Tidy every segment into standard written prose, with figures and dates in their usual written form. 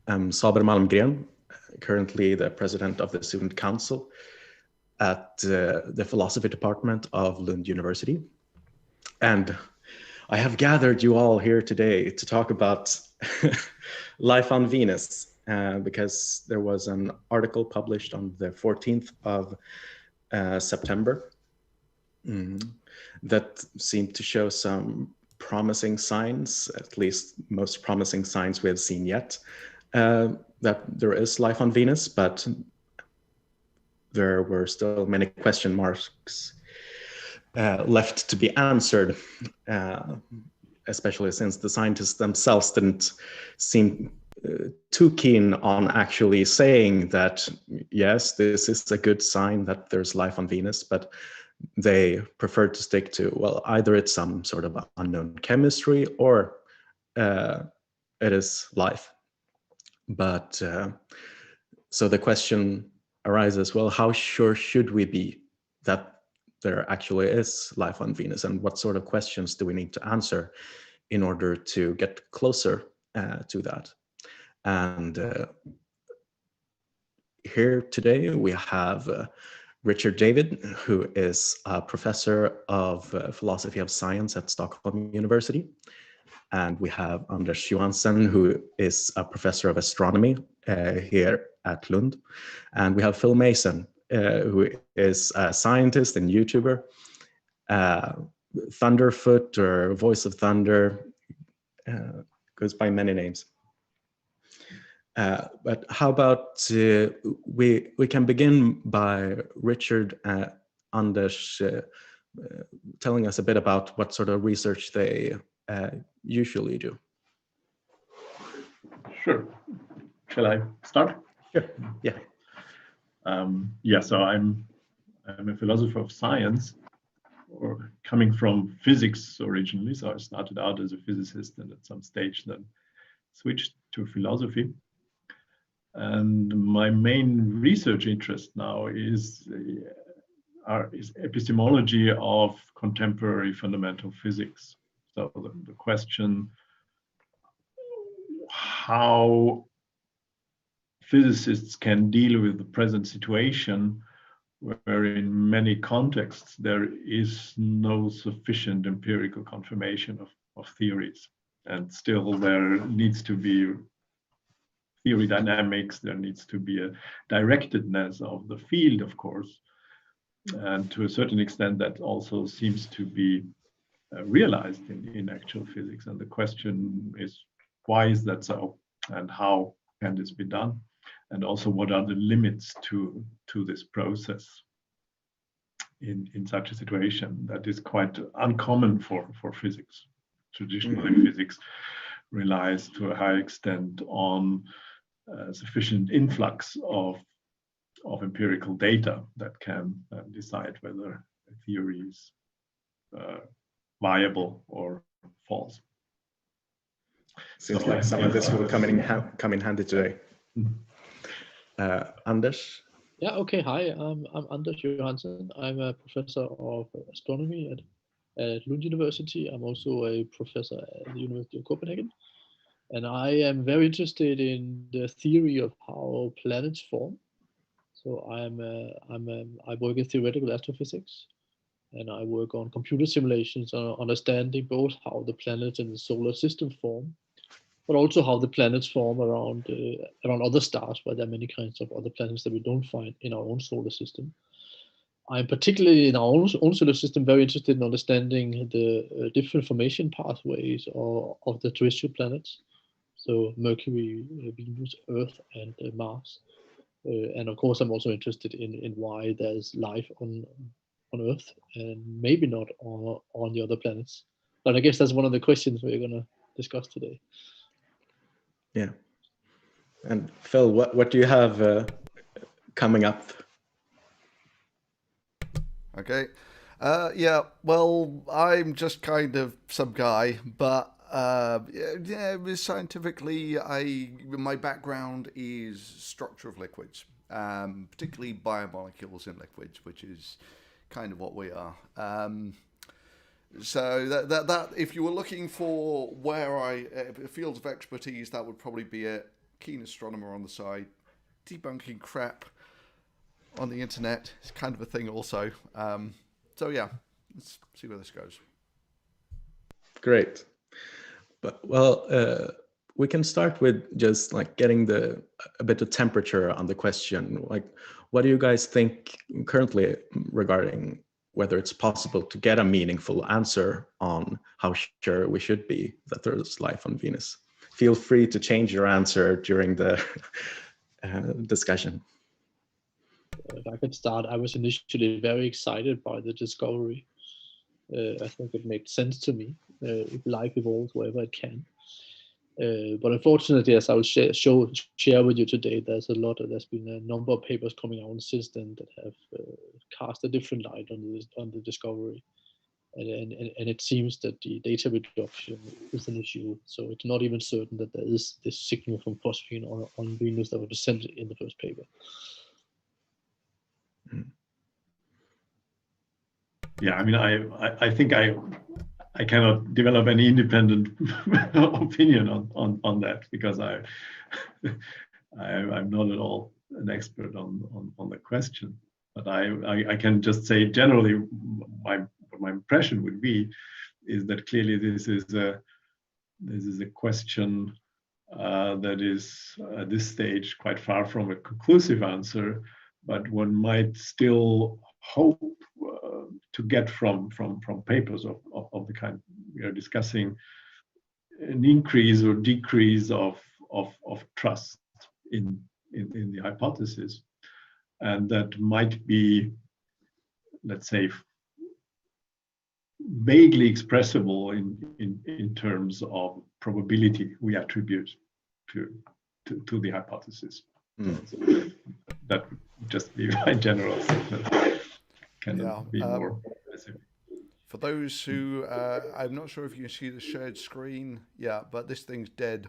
I'm Saber Malmgren, currently the president of the Student Council at the Philosophy Department of Lund University. And I have gathered you all here today to talk about life on Venus, because there was an article published on the 14th of September that seemed to show some promising signs, at least most promising signs we have seen yet, that there is life on Venus, but there were still many question marks left to be answered, especially since the scientists themselves didn't seem too keen on actually saying that, yes, this is a good sign that there's life on Venus, but they preferred to stick to, well, either it's some sort of unknown chemistry or it is life. But so the question arises, well, how sure should we be that there actually is life on Venus, and what sort of questions do we need to answer in order to get closer to that? And here today we have Richard David, who is a professor of philosophy of science at Stockholm University. And we have Anders Johansson, who is a professor of astronomy here at Lund. And we have Phil Mason, who is a scientist and YouTuber, Thunderfoot or Voice of Thunder, goes by many names. But how about we can begin by Richard Anders telling us a bit about what sort of research they usually do. Sure. Shall I start? Sure. Yeah. So I'm a philosopher of science, or coming from physics originally. So I started out as a physicist, and at some stage then switched to philosophy. And my main research interest now is epistemology of contemporary fundamental physics. So the question how physicists can deal with the present situation, where in many contexts there is no sufficient empirical confirmation of theories, and still there needs to be theory dynamics, there needs to be a directedness of the field, of course, and to a certain extent that also seems to be realized in actual physics. And the question is, why is that so, and how can this be done, and also what are the limits to this process in such a situation that is quite uncommon for physics. Traditionally, physics relies to a high extent on sufficient influx of empirical data that can decide whether a theory is viable or false. Seems like some of this will come in handy today. Anders? Yeah, okay. Hi, I'm Anders Johansson. I'm a professor of astronomy at Lund University. I'm also a professor at the University of Copenhagen. And I am very interested in the theory of how planets form. So I work in theoretical astrophysics, and I work on computer simulations, understanding both how the planets in the solar system form, but also how the planets form around other stars, where there are many kinds of other planets that we don't find in our own solar system. I'm particularly in our own solar system very interested in understanding the different formation pathways of the terrestrial planets. So Mercury, Venus, Earth, and Mars. And of course, I'm also interested in why there's life on Earth and maybe not on the other planets. But I guess that's one of the questions we're going to discuss today. Yeah. And Phil, what do you have coming up? Okay. Yeah, well, I'm just kind of some guy, but scientifically, my background is structure of liquids, particularly biomolecules in liquids, which is kind of what we are. So that if you were looking for where fields of expertise, that would probably be it. keen astronomer on the side. Debunking crap on the internet is kind of a thing also. So yeah, let's see where this goes. Great. But well, we can start with just like getting a bit of temperature on the question. Like, what do you guys think currently regarding whether it's possible to get a meaningful answer on how sure we should be that there's life on Venus? Feel free to change your answer during the discussion. If I could start, I was initially very excited by the discovery. I think it made sense to me. If life evolves wherever it can. But unfortunately, as I will share with you today, there's been a number of papers coming out since then that have cast a different light on the discovery, and it seems that the data reduction is an issue. So it's not even certain that there is this signal from phosphine on Venus that was sent in the first paper. Yeah, I mean, I think I cannot develop any independent opinion on that, because I'm not at all an expert on the question. But I can just say generally what my impression would be is that clearly this is a question that is at this stage quite far from a conclusive answer, but one might still hope to get from papers of the kind we are discussing an increase or decrease of trust in the hypothesis, and that might be, let's say, vaguely expressible in terms of probability we attribute to the hypothesis. So that would just be my general statement. Cannot be more specific. For those who, I'm not sure if you can see the shared screen. Yeah, but this thing's dead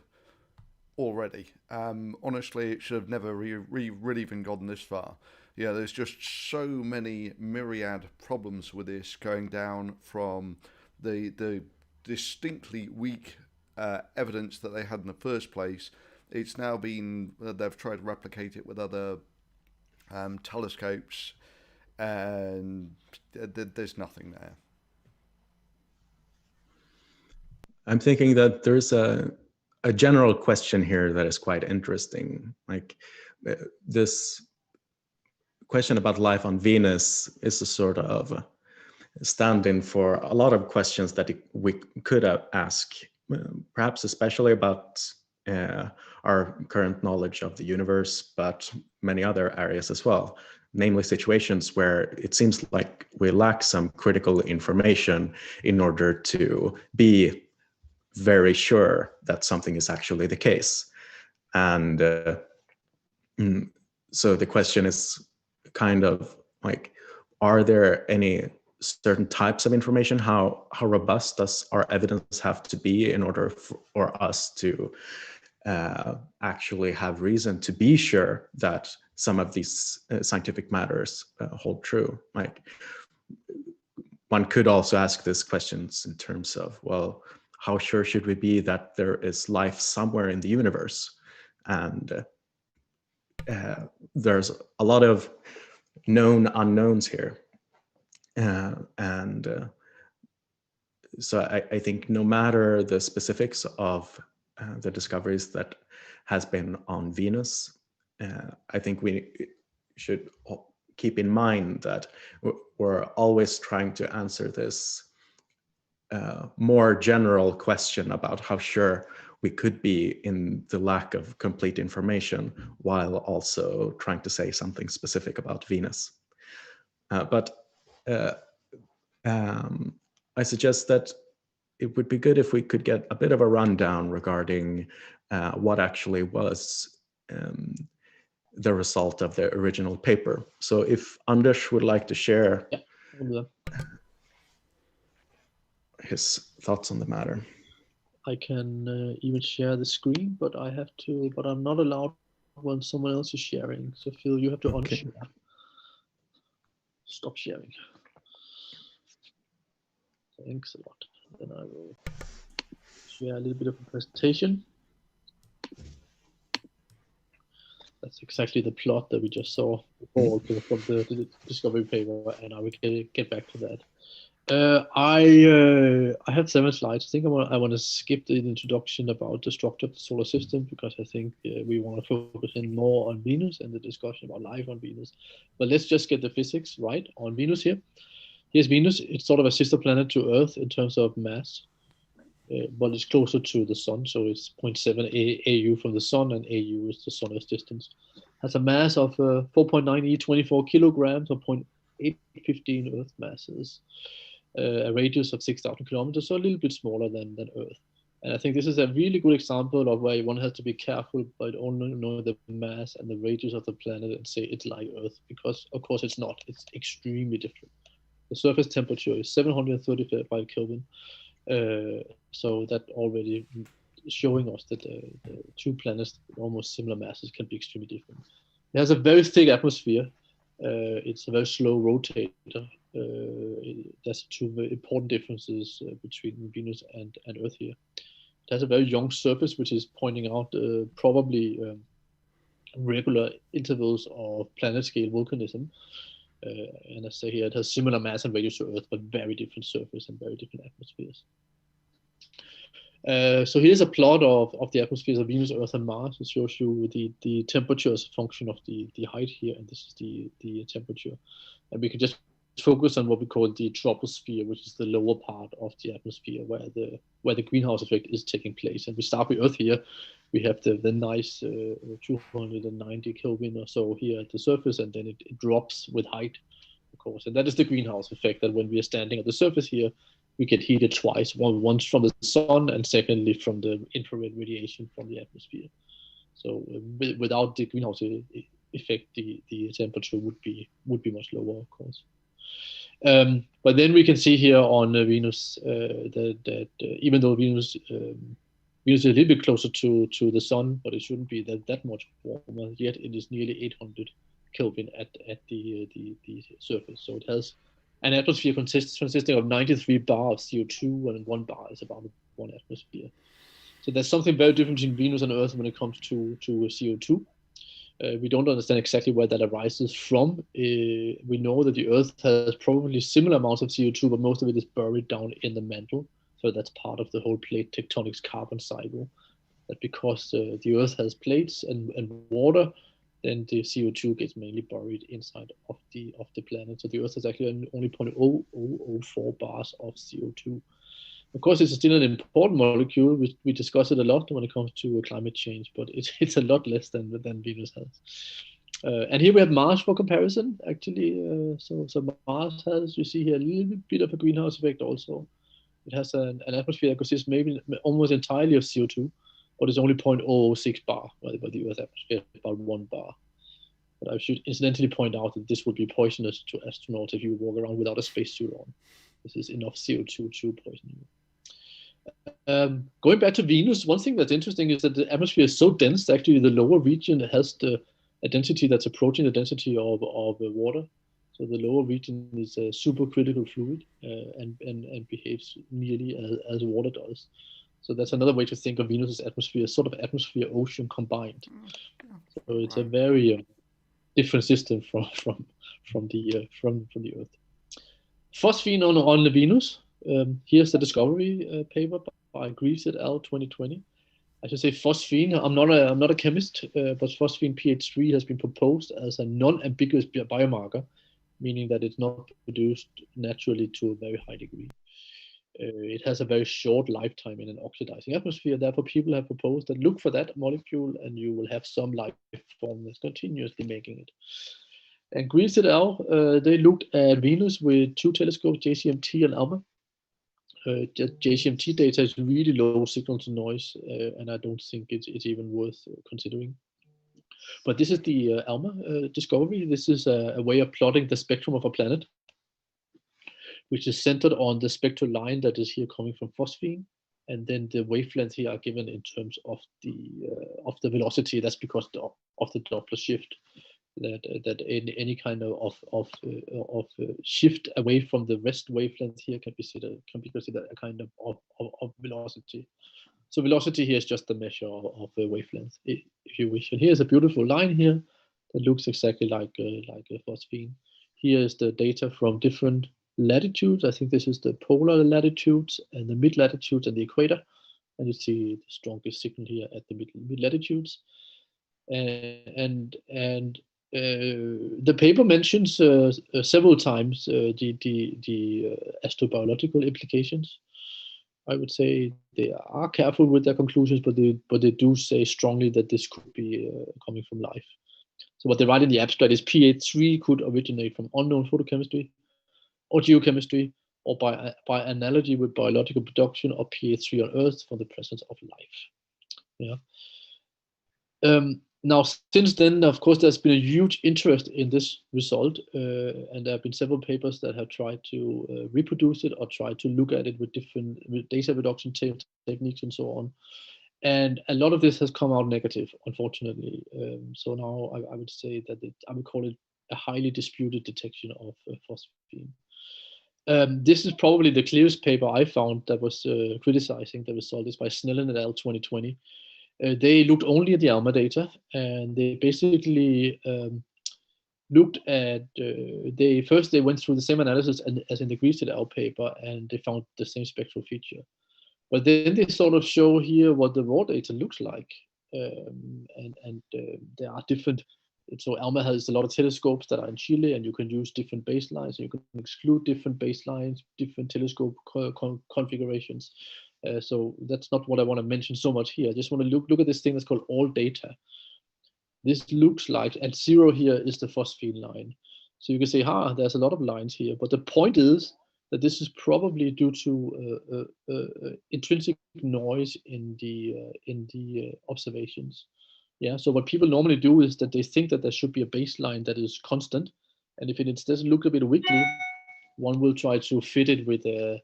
already. Honestly, it should have never really even gotten this far. Yeah, there's just so many myriad problems with this, going down from the distinctly weak evidence that they had in the first place. It's now been, they've tried to replicate it with other telescopes, and there's nothing there. I'm thinking that there's a general question here that is quite interesting. Like this question about life on Venus is a sort of stand-in for a lot of questions that we could ask, perhaps especially about our current knowledge of the universe, but many other areas as well, namely situations where it seems like we lack some critical information in order to be very sure that something is actually the case. And so the question is kind of like, are there any certain types of information? How robust does our evidence have to be in order for us to actually have reason to be sure that some of these scientific matters hold true? Like, one could also ask these questions in terms of, well, how sure should we be that there is life somewhere in the universe? And there's a lot of known unknowns here. So I think no matter the specifics of the discoveries that has been on Venus, I think we should keep in mind that we're always trying to answer this more general question about how sure we could be in the lack of complete information, while also trying to say something specific about Venus. But I suggest that it would be good if we could get a bit of a rundown regarding what actually was the result of the original paper. So if Anders would like to share his thoughts on the matter. I can even share the screen, but I'm not allowed when someone else is sharing. So Phil, you have to unshare. Stop sharing. Thanks a lot. Then I will share a little bit of a presentation. That's exactly the plot that we just saw before from the discovery paper, and I will get back to that. I have 7 slides. I think I want to skip the introduction about the structure of the solar system, because I think we want to focus in more on Venus and the discussion about life on Venus. But let's just get the physics right on Venus here. Here's Venus. It's sort of a sister planet to Earth in terms of mass, but it's closer to the sun, so it's 0.7 AU from the sun, and AU is the sun's distance. Has a mass of 4.9 E24 kilograms, or 0.815 Earth masses. A radius of 6,000 kilometers, so a little bit smaller than Earth. And I think this is a really good example of where one has to be careful, but only know the mass and the radius of the planet and say it's like Earth, because of course it's not. It's extremely different. The surface temperature is 735 Kelvin. So that already is showing us that the 2 planets with almost similar masses can be extremely different. It has a very thick atmosphere. It's a very slow rotator. There's 2 very important differences between Venus and Earth here. It has a very young surface, which is pointing out probably regular intervals of planet-scale volcanism. And I say here, it has similar mass and radius to Earth, but very different surface and very different atmospheres. So here's a plot of the atmospheres of Venus, Earth, and Mars. It shows you the temperature as a function of the height here, and this is the temperature. And we can just focus on what we call the troposphere, which is the lower part of the atmosphere where the greenhouse effect is taking place. And we start with Earth here. We have the nice 290 Kelvin or so here at the surface, and then it drops with height, of course. And that is the greenhouse effect, that when we are standing at the surface here, we get heated twice, once from the sun and secondly from the infrared radiation from the atmosphere. So without the greenhouse effect, the temperature would be much lower, of course. But then we can see here on Venus that even though Venus is a little bit closer to the sun, but it shouldn't be that much warmer, yet it is nearly 800 Kelvin at the surface. So it has an atmosphere consisting of 93 bar of CO2, and 1 bar is about 1 atmosphere. So there's something very different between Venus and Earth when it comes to CO2. We don't understand exactly where that arises from. We know that the Earth has probably similar amounts of CO2, but most of it is buried down in the mantle. So that's part of the whole plate tectonics carbon cycle. That because the Earth has plates and water, then the CO2 gets mainly buried inside of the planet. So the Earth has actually only 0.0004 bars of CO2. Of course, it's still an important molecule. We discuss it a lot when it comes to climate change, but it's a lot less than Venus has. And here we have Mars for comparison, actually. So Mars has, you see here, a little bit of a greenhouse effect also. It has an atmosphere that consists maybe almost entirely of CO2, but it's only 0.006 bar, while the Earth atmosphere is about 1 bar. But I should incidentally point out that this would be poisonous to astronauts if you walk around without a spacesuit on. This is enough CO2 to poison you. Going back to Venus, one thing that's interesting is that the atmosphere is so dense that actually the lower region has a density that's approaching the density of water. So the lower region is a supercritical fluid and behaves nearly as water does. So that's another way to think of Venus's atmosphere, sort of atmosphere ocean combined. So it's a very different system from the Earth. Phosphine on the Venus. Here's the discovery paper by Greaves et al. 2020. I should say phosphine. I'm not a chemist, but phosphine pH3 has been proposed as a non-ambiguous biomarker, meaning that it's not produced naturally to a very high degree. It has a very short lifetime in an oxidizing atmosphere. Therefore, people have proposed that look for that molecule, and you will have some life form that's continuously making it. And Greaves et al. They looked at Venus with 2 telescopes, JCMT and ALMA. JCMT data is really low signal to noise, and I don't think it's even worth considering. But this is the ALMA discovery. This is a way of plotting the spectrum of a planet, which is centered on the spectral line that is here coming from phosphine, and then the wavelengths here are given in terms of the velocity. That's because of the Doppler shift. That any kind of shift away from the rest wavelength here can be considered a kind of velocity. So velocity here is just the measure of the wavelength, if you wish. And here's a beautiful line here that looks exactly like a phosphine. Here is the data from different latitudes. I think this is the polar latitudes and the mid latitudes and the equator. And you see the strongest signal here at the mid latitudes. And the paper mentions several times the astrobiological implications. I would say they are careful with their conclusions, but they do say strongly that this could be coming from life. So what they write in the abstract is PA3 could originate from unknown photochemistry or geochemistry, or by analogy with biological production of PA3 on Earth from the presence of life. Yeah. Now, since then, of course, there's been a huge interest in this result, and there have been several papers that have tried to reproduce it or try to look at it with different data reduction techniques and so on. And a lot of this has come out negative, unfortunately. So now I would say that I would call it a highly disputed detection of phosphine. This is probably the clearest paper I found that was criticizing the result. Is by Snellen et al. 2020. They looked only at the ALMA data, and they basically looked at, they went through the same analysis as in the Griested et al. Paper, and they found the same spectral feature. But then they sort of show here what the raw data looks like, and there are different. So ALMA has a lot of telescopes that are in Chile, and you can use different baselines, and you can exclude different baselines, different telescope configurations. So that's not what I want to mention so much here. I just want to look at this thing that's called all data. This looks like, at 0 here is the phosphine line. So you can say, there's a lot of lines here. But the point is that this is probably due to intrinsic noise in the observations. Yeah. So what people normally do is that they think that there should be a baseline that is constant, and if it doesn't look a bit wiggly, one will try to fit it with a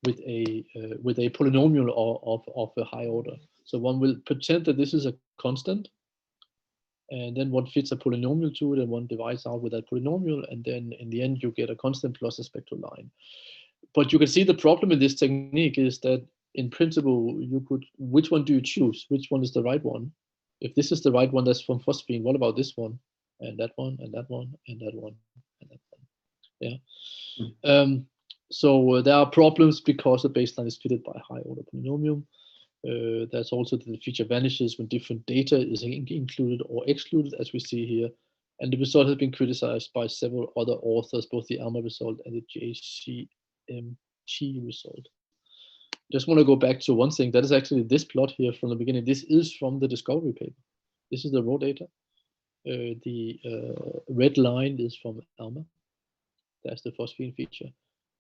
polynomial of a high order. So one will pretend that this is a constant, and then one fits a polynomial to it, and one divides out with that polynomial, and then in the end you get a constant plus a spectral line. But you can see the problem in this technique is that in principle you could, which one do you choose? Which one is the right one? If this is the right one that's from phosphine, what about this one, and that one, and that one, and that one, and that one? Yeah. So there are problems because the baseline is fitted by a high order polynomial. There's also the feature vanishes when different data is included or excluded, as we see here. And the result has been criticized by several other authors, both the ALMA result and the JCMT result. Just want to go back to one thing. That is actually this plot here from the beginning. This is from the discovery paper. This is the raw data. The red line is from ALMA. That's the phosphine feature.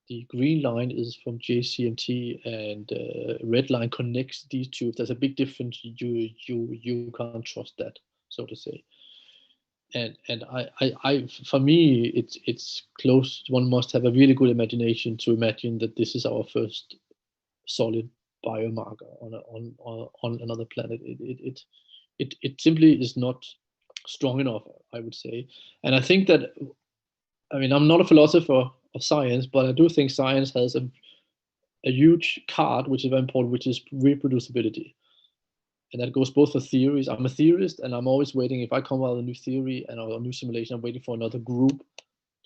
The green line is from JCMT, and red line connects these two. If there's a big difference, you can't trust that, so to say. And I for me, it's close. One must have a really good imagination to imagine that this is our first solid biomarker on another planet. It simply is not strong enough, I would say. And I think that, I mean, I'm not a philosopher of science, but I do think science has a huge card, which is very important, which is reproducibility. And that goes both for theories. I'm a theorist, and I'm always waiting. If I come out with a new theory and a new simulation, I'm waiting for another group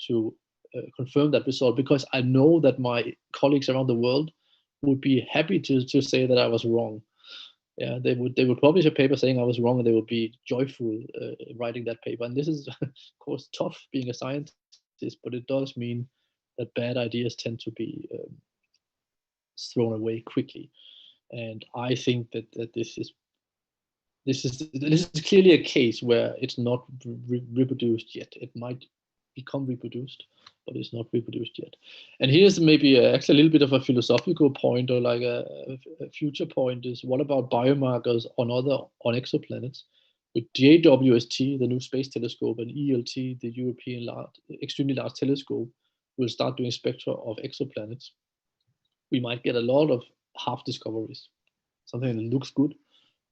to confirm that result, because I know that my colleagues around the world would be happy to say that I was wrong. Yeah, they would publish a paper saying I was wrong, and they would be joyful writing that paper. And this is, of course, tough being a scientist, but it does mean that bad ideas tend to be thrown away quickly. And I think that this is clearly a case where it's not reproduced yet. It might become reproduced, but it's not reproduced yet. And here's maybe actually a little bit of a philosophical point, or like a future point, is what about biomarkers on exoplanets? With JWST, the new space telescope, and ELT, the European extremely large telescope, will start doing spectra of exoplanets. We might get a lot of half discoveries, something that looks good,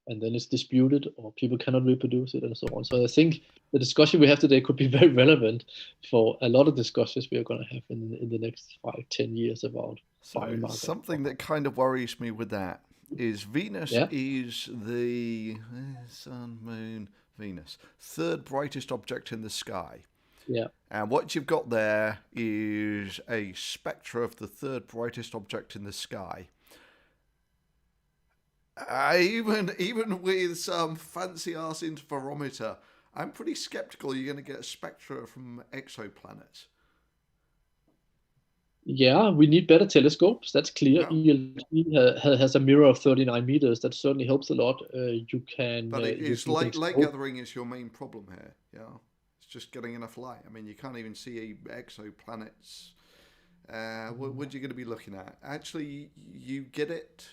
and then it's disputed, or people cannot reproduce it, and so on. So I think the discussion we have today could be very relevant for a lot of discussions we are going to have in the next 5-10 years about So biomarker. something that kind of worries me with that is Venus Yeah. is the Sun, Moon, Venus, third brightest object in the sky. Yeah. And what you've got there is a spectra of the third brightest object in the sky. Even with some fancy ass interferometer, I'm pretty skeptical you're going to get a spectra from exoplanets. Yeah, we need better telescopes. That's clear. Yeah. ELT has a mirror of 39 meters. That certainly helps a lot. You can. But it's you light can gathering is your main problem here. Yeah, it's just getting enough light. I mean, you can't even see exoplanets. What are you going to be looking at? Actually, you get it.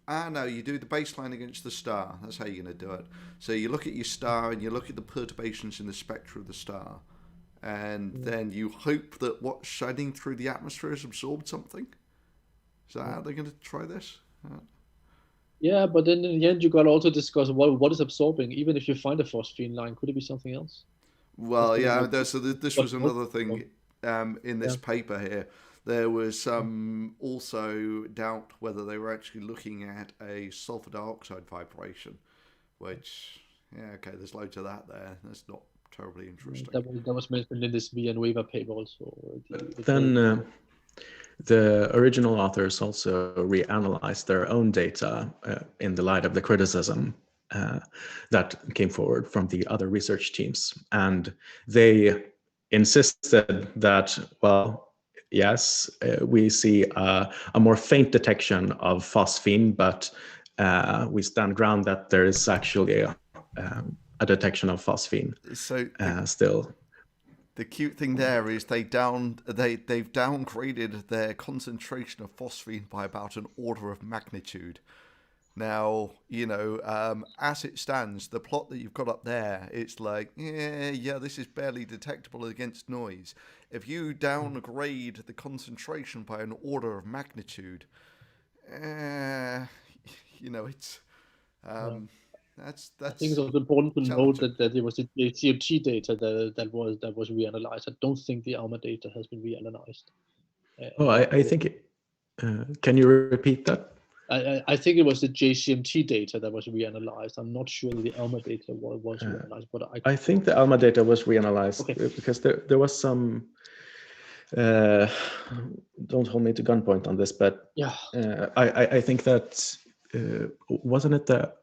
No, you do the baseline against the star. That's how you're going to do it. So you look at your star and you look at the perturbations in the spectra of the star. And then you hope that what's shining through the atmosphere has absorbed something. Is that how they're going to try this? Yeah, but then in the end, you got to also discuss what is absorbing. Even if you find a phosphine line, could it be something else? Well, yeah. So this was another thing in this paper here. There was also doubt whether they were actually looking at a sulfur dioxide vibration, which, okay, there's loads of that there. That's not terribly interesting. That was mentioned in this VN waiver paper also. Then the original authors also reanalyzed their own data in the light of the criticism that came forward from the other research teams. And they insisted that, well, yes, we see a more faint detection of phosphine, but we stand ground that there is actually a detection of phosphine. So still. The cute thing there is they've downgraded their concentration of phosphine by about an order of magnitude. Now, as it stands, the plot that you've got up there, it's like, this is barely detectable against noise. If you downgrade the concentration by an order of magnitude, it's that's. I think it's also important to note that it was the CMT data that was reanalyzed. I don't think the ALMA data has been reanalyzed. I think. Can you repeat that? I think it was the JCMT data that was reanalyzed. I'm not sure that the ALMA data was reanalyzed, but I think the ALMA data was reanalyzed because there was some. Don't hold me to gunpoint on this, but yeah, I think that wasn't it the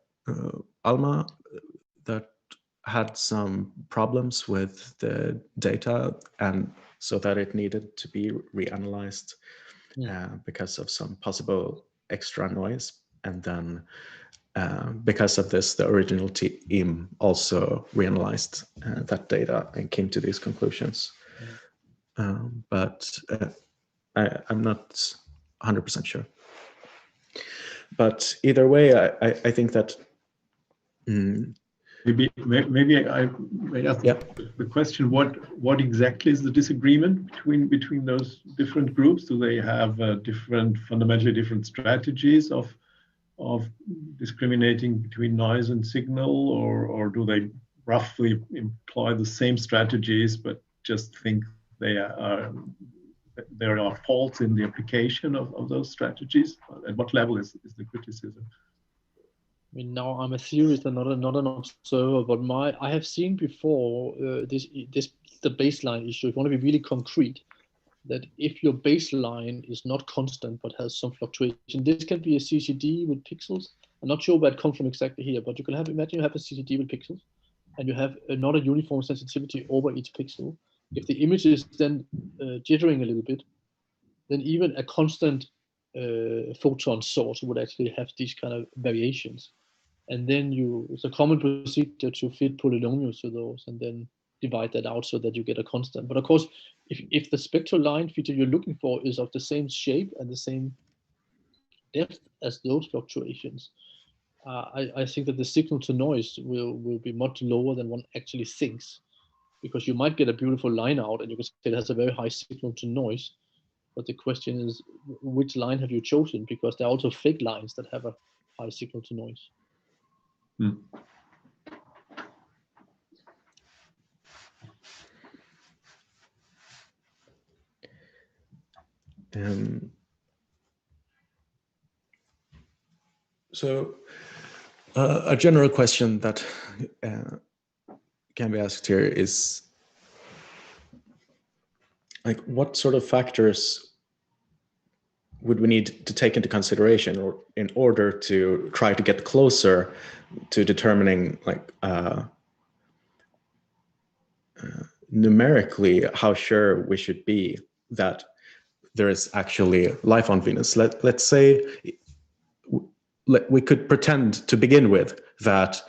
ALMA that had some problems with the data, and so that it needed to be reanalyzed because of some possible extra noise, and then because of this, the original team also reanalyzed that data and came to these conclusions. But I'm not 100% sure. But either way, I think that maybe I may ask the question: what exactly is the disagreement between those different groups? Do they have fundamentally different strategies of discriminating between noise and signal, or do they roughly employ the same strategies but just think there are faults in the application of those strategies? At what level is the criticism? I mean, now I'm a theorist and not an observer, but I have seen before the baseline issue. If you want to be really concrete, that if your baseline is not constant but has some fluctuation, this can be a CCD with pixels. I'm not sure where it comes from exactly here, but you can imagine you have a CCD with pixels, and you have not a uniform sensitivity over each pixel. If the image is then jittering a little bit, then even a constant photon source would actually have these kind of variations. And then it's a common procedure to fit polynomials to those and then divide that out so that you get a constant. But of course, if the spectral line feature you're looking for is of the same shape and the same depth as those fluctuations, I think that the signal to noise will be much lower than one actually thinks, because you might get a beautiful line out and you can say it has a very high signal to noise. But the question is, which line have you chosen? Because there are also fake lines that have a high signal to noise. So a general question that can be asked here is, like, what sort of factors would we need to take into consideration or in order to try to get closer to determining, like, numerically how sure we should be that there is actually life on Venus? Let's say we could pretend to begin with that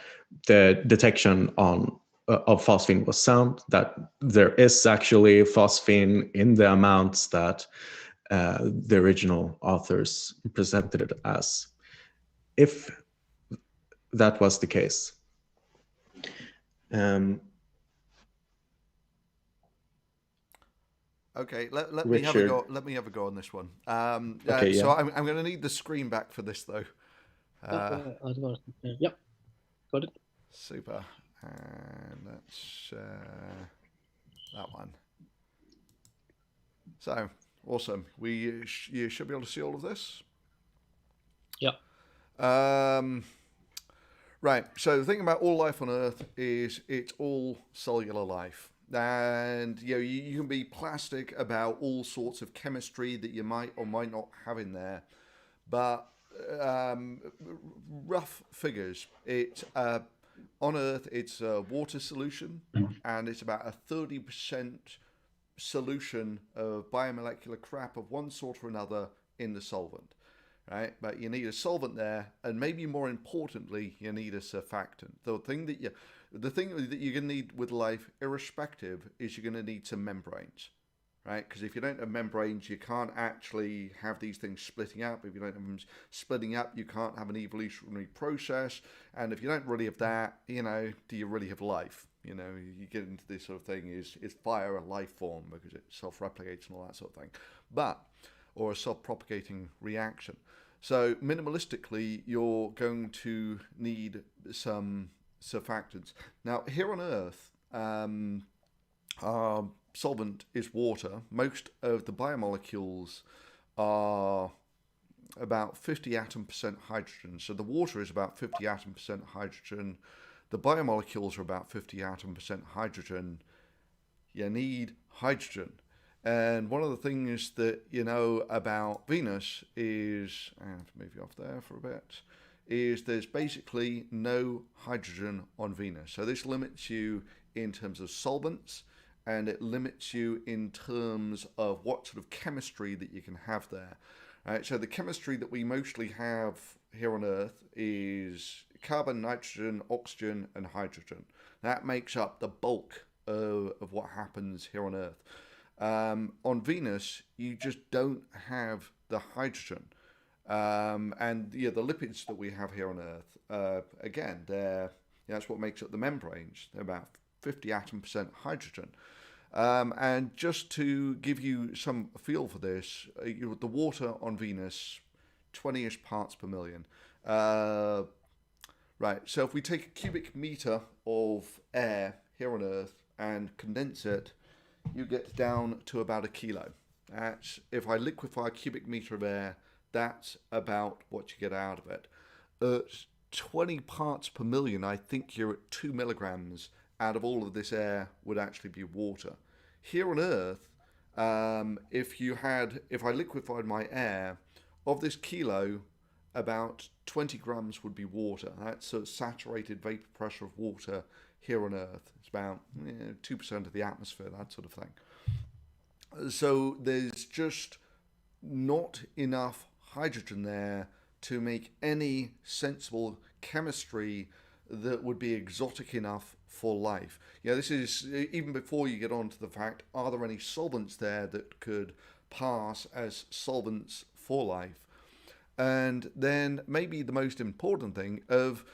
the detection of phosphine was sound, that there is actually phosphine in the amounts that the original authors presented it as. If that was the case, okay, let me have Richard. a go. Let me have a go on this one. Okay, So yeah. I'm going to need the screen back for this though. Yep, got it. Super, and that's that one. So awesome. You should be able to see all of this. Yeah. Right. So the thing about all life on Earth is it's all cellular life. And you can be plastic about all sorts of chemistry that you might or might not have in there, but rough figures, it on Earth it's a water solution, and it's about a 30% solution of biomolecular crap of one sort or another in the solvent. Right, but you need a solvent there, and maybe more importantly, you need a surfactant. The thing that you're going to need with life, irrespective, is you're going to need some membranes, right? Because if you don't have membranes, you can't actually have these things splitting up. If you don't have them splitting up, you can't have an evolutionary process. And if you don't really have that, do you really have life? You get into this sort of thing: is fire a life form because it self-replicates and all that sort of thing, or a self-propagating reaction. So minimalistically, you're going to need some surfactants. Now, here on Earth, our solvent is water. Most of the biomolecules are about 50 atom% hydrogen. So the water is about 50 atom% hydrogen. The biomolecules are about 50 atom% hydrogen. You need hydrogen. And one of the things that you know about Venus is, I have to move you off there for a bit, is there's basically no hydrogen on Venus. So this limits you in terms of solvents, and it limits you in terms of what sort of chemistry that you can have there. Right, so the chemistry that we mostly have here on Earth is carbon, nitrogen, oxygen, and hydrogen. That makes up the bulk of what happens here on Earth. On Venus, you just don't have the hydrogen. And the lipids that we have here on Earth, again, that's what makes up the membranes. They're about 50 atom% hydrogen. And just to give you some feel for this, the water on Venus, 20-ish parts per million. Right, so if we take a cubic meter of air here on Earth and condense it, you get down to about a kilo. That's, if I liquefy a cubic meter of air, that's about what you get out of it. At 20 parts per million, I think you're at 2 milligrams out of all of this air would actually be water. Here on Earth, if I liquefied my air, of this kilo, about 20 grams would be water. That's a saturated vapor pressure of water here on Earth. It's about 2% of the atmosphere, that sort of thing. So there's just not enough hydrogen there to make any sensible chemistry that would be exotic enough for life. This is even before you get on to the fact, are there any solvents there that could pass as solvents for life? And then maybe the most important thing of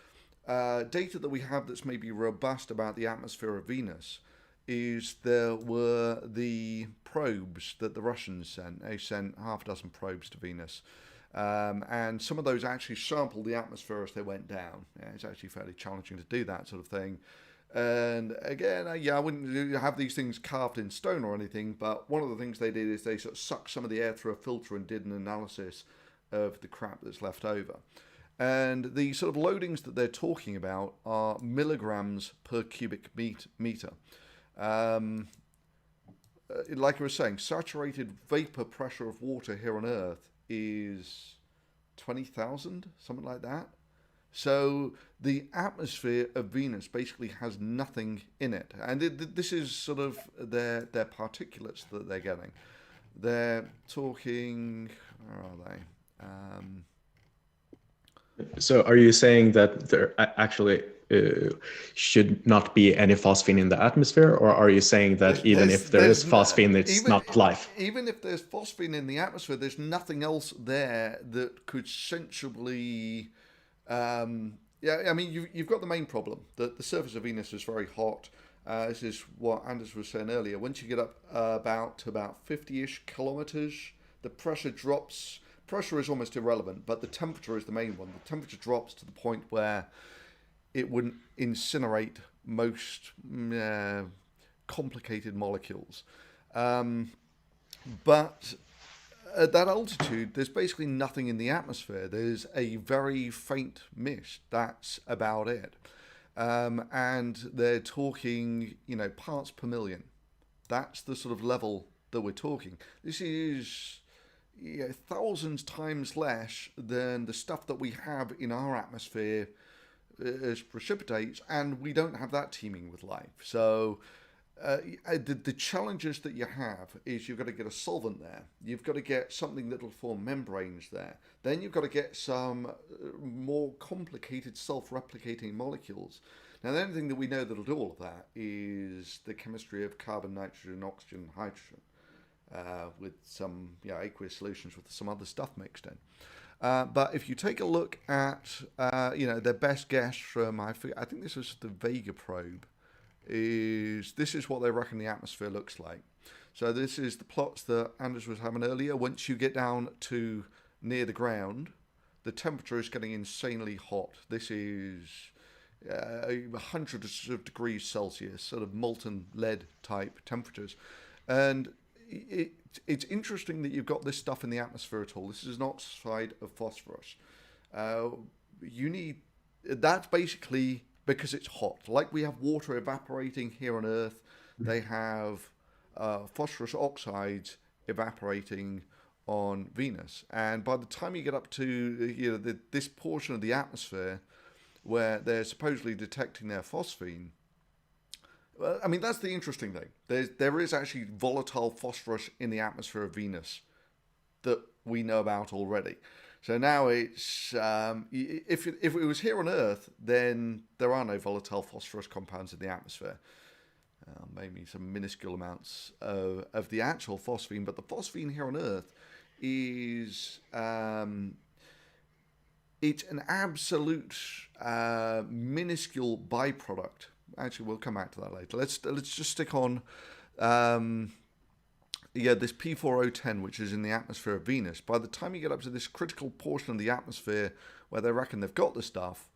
data that we have that's maybe robust about the atmosphere of Venus is there were the probes that the Russians sent. They sent half a dozen probes to Venus. And some of those actually sampled the atmosphere as they went down. It's actually fairly challenging to do that sort of thing. And again, I wouldn't have these things carved in stone or anything, but one of the things they did is they sort of sucked some of the air through a filter and did an analysis of the crap that's left over. And the sort of loadings that they're talking about are milligrams per cubic meter. Like I was saying, saturated vapor pressure of water here on Earth is 20,000, something like that. So the atmosphere of Venus basically has nothing in it. And this is sort of their particulates that they're getting. They're talking, where are they? So are you saying that there actually should not be any phosphine in the atmosphere, or are you saying that even if there is phosphine, it's not life? Even if there's phosphine in the atmosphere, there's nothing else there that could sensibly... yeah, I mean, you've got the main problem. The surface of Venus is very hot. This is what Anders was saying earlier. Once you get up about 50-ish kilometers, the pressure drops. Pressure is almost irrelevant, but the temperature is the main one. The temperature drops to the point where it wouldn't incinerate most complicated molecules. But at that altitude, there's basically nothing in the atmosphere. There's a very faint mist. That's about it. And they're talking, parts per million. That's the sort of level that we're talking. This is thousands times less than the stuff that we have in our atmosphere as precipitates, and we don't have that teeming with life. So the challenges that you have is you've got to get a solvent there. You've got to get something that will form membranes there. Then you've got to get some more complicated self-replicating molecules. Now, the only thing that we know that will do all of that is the chemistry of carbon, nitrogen, oxygen, hydrogen, with some aqueous solutions with some other stuff mixed in. But if you take a look at their best guess from, I think this was the Vega probe, this is what they reckon the atmosphere looks like. So this is the plots that Anders was having earlier. Once you get down to near the ground, the temperature is getting insanely hot. This is hundreds of degrees Celsius, sort of molten lead type temperatures. And it's interesting that you've got this stuff in the atmosphere at all. This is an oxide of phosphorus. That's basically because it's hot. Like we have water evaporating here on Earth, they have phosphorus oxides evaporating on Venus. And by the time you get up to this portion of the atmosphere where they're supposedly detecting their phosphine, I mean, that's the interesting thing. There is actually volatile phosphorus in the atmosphere of Venus that we know about already. So now it's, if it was here on Earth, then there are no volatile phosphorus compounds in the atmosphere. Maybe some minuscule amounts of the actual phosphine, but the phosphine here on Earth is, it's an absolute minuscule byproduct. Actually, we'll come back to that later. Let's just stick on this P4O10, which is in the atmosphere of Venus. By the time you get up to this critical portion of the atmosphere where they reckon they've got the stuff,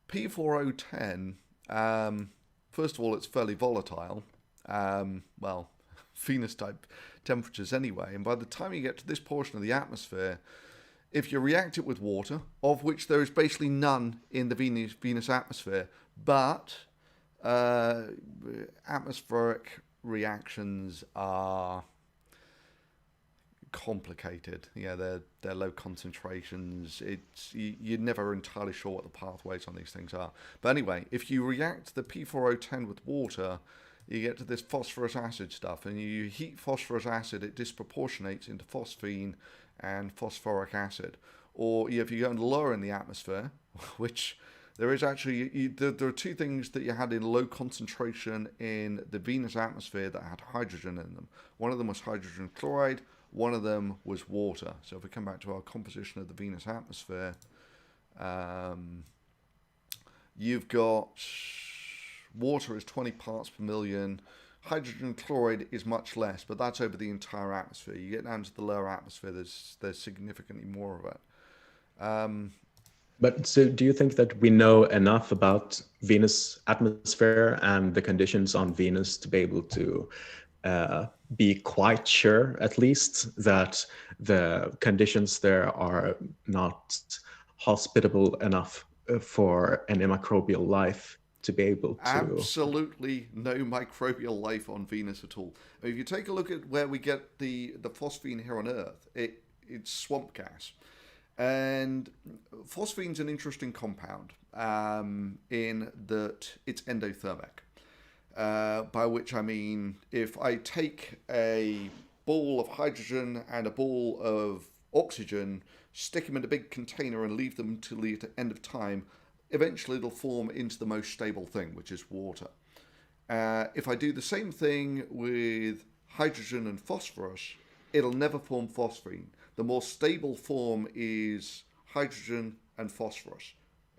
P4O10, first of all, it's fairly volatile. Venus type temperatures anyway. And by the time you get to this portion of the atmosphere, if you react it with water, of which there is basically none in the Venus atmosphere, but atmospheric reactions are complicated. They're low concentrations. You're never entirely sure what the pathways on these things are. But anyway, if you react the P4O10 with water, you get to this phosphorus acid stuff, and you heat phosphorus acid, it disproportionates into phosphine and phosphoric acid. Or if you go lower in the atmosphere, which there is actually, there are two things that you had in low concentration in the Venus atmosphere that had hydrogen in them. One of them was hydrogen chloride, one of them was water. So if we come back to our composition of the Venus atmosphere, you've got water is 20 parts per million. Hydrogen chloride is much less, but that's over the entire atmosphere. You get down to the lower atmosphere, there's significantly more of it. But so do you think that we know enough about Venus atmosphere and the conditions on Venus to be able to be quite sure, at least, that the conditions there are not hospitable enough for any microbial life to be able to... Absolutely no microbial life on Venus at all. I mean, if you take a look at where we get the phosphine here on Earth, it's swamp gas. And phosphine's an interesting compound in that it's endothermic. By which I mean, if I take a ball of hydrogen and a ball of oxygen, stick them in a big container and leave them till the end of time, eventually it'll form into the most stable thing, which is water. If I do the same thing with hydrogen and phosphorus, it'll never form phosphine. The more stable form is hydrogen and phosphorus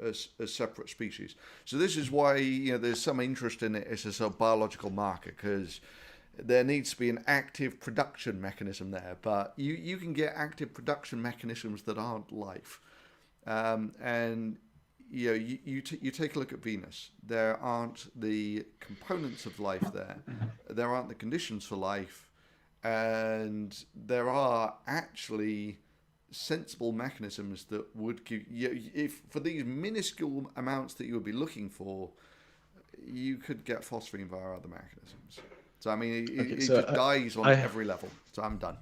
as separate species. So this is why there's some interest in it as a sort of biological marker, because there needs to be an active production mechanism there. But you can get active production mechanisms that aren't life. And you take a look at Venus. There aren't the components of life there. There aren't the conditions for life. And there are actually sensible mechanisms that would give you, if for these minuscule amounts that you would be looking for, you could get phosphine via other mechanisms. So I mean, it just dies on every level. So I'm done.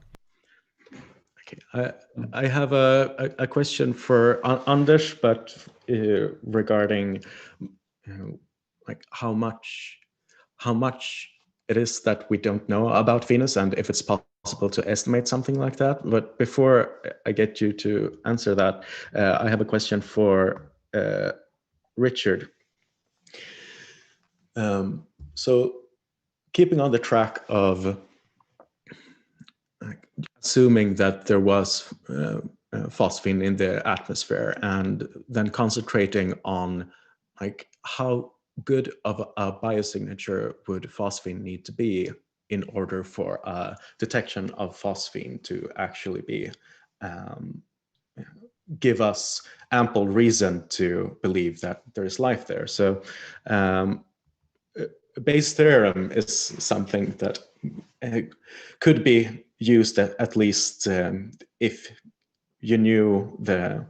Okay, I have a question for Anders, but regarding like how much it is that we don't know about Venus, and if it's possible to estimate something like that. But before I get you to answer that, I have a question for Richard. So keeping on the track of assuming that there was phosphine in the atmosphere, and then concentrating on like how good of a biosignature would phosphine need to be in order for a detection of phosphine to actually be give us ample reason to believe that there is life there. So Bayes' theorem is something that could be used at least if you knew the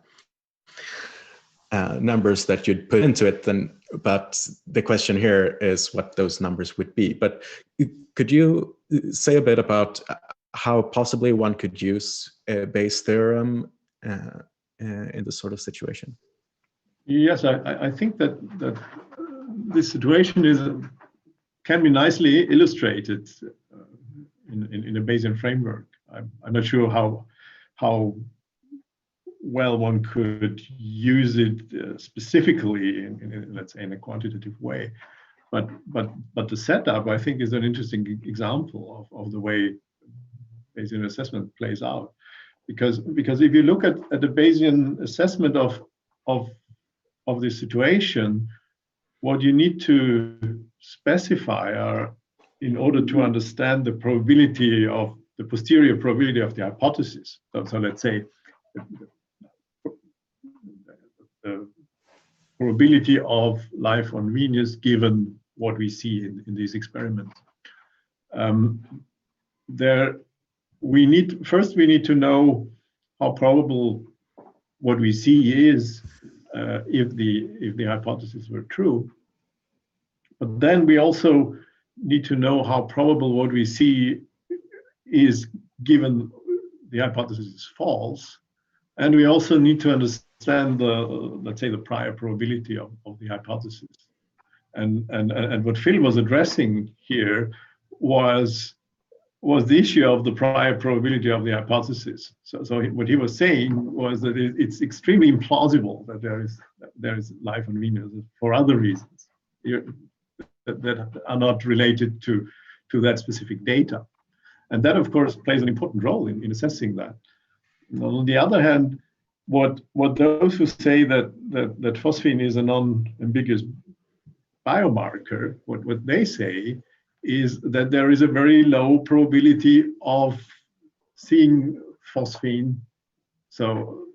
numbers that you'd put into it, then. But the question here is what those numbers would be. But could you say a bit about how possibly one could use Bayes' theorem in this sort of situation? Yes, I think that this situation can be nicely illustrated in a Bayesian framework. I'm not sure how well one could use it specifically in let's say in a quantitative way, but the setup I think is an interesting example of the way Bayesian assessment plays out, because if you look at the Bayesian assessment of the situation, what you need to specify are, in order to understand the probability of the posterior probability of the hypothesis. So let's say the probability of life on Venus given what we see in these experiments. We need to know how probable what we see is if the hypothesis were true. But then we also need to know how probable what we see is given the hypothesis is false. And we also need to understand let's say the prior probability of the hypothesis. And what Phil was addressing here was the issue of the prior probability of the hypothesis. So what he was saying was that it's extremely implausible that there is life on Venus for other reasons that are not related to that specific data. And that, of course, plays an important role in assessing that. On the other hand, what those who say that phosphine is a non-ambiguous biomarker, what they say is that there is a very low probability of seeing phosphine. So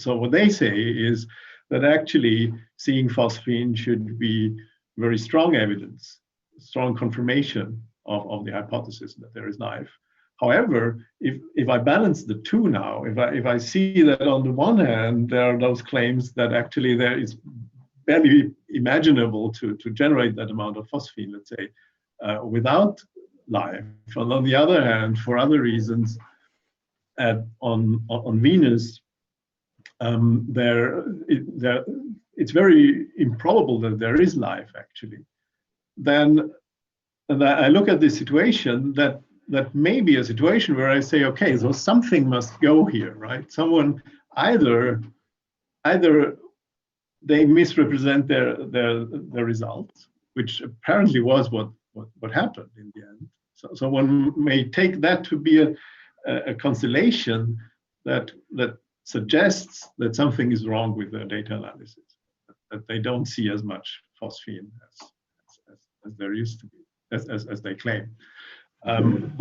what they say is that actually seeing phosphine should be very strong evidence, strong confirmation of the hypothesis that there is life. However, if I balance the two now, if I see that on the one hand there are those claims that actually there is barely imaginable to generate that amount of phosphine, let's say, without life, and on the other hand, for other reasons, on Venus, it's very improbable that there is life actually. Then I look at this situation that may be a situation where I say, okay, so something must go here, right? Someone either they misrepresent their results, which apparently was what happened in the end. So one may take that to be a constellation that suggests that something is wrong with their data analysis, that they don't see as much phosphine as there used to be, as they claim.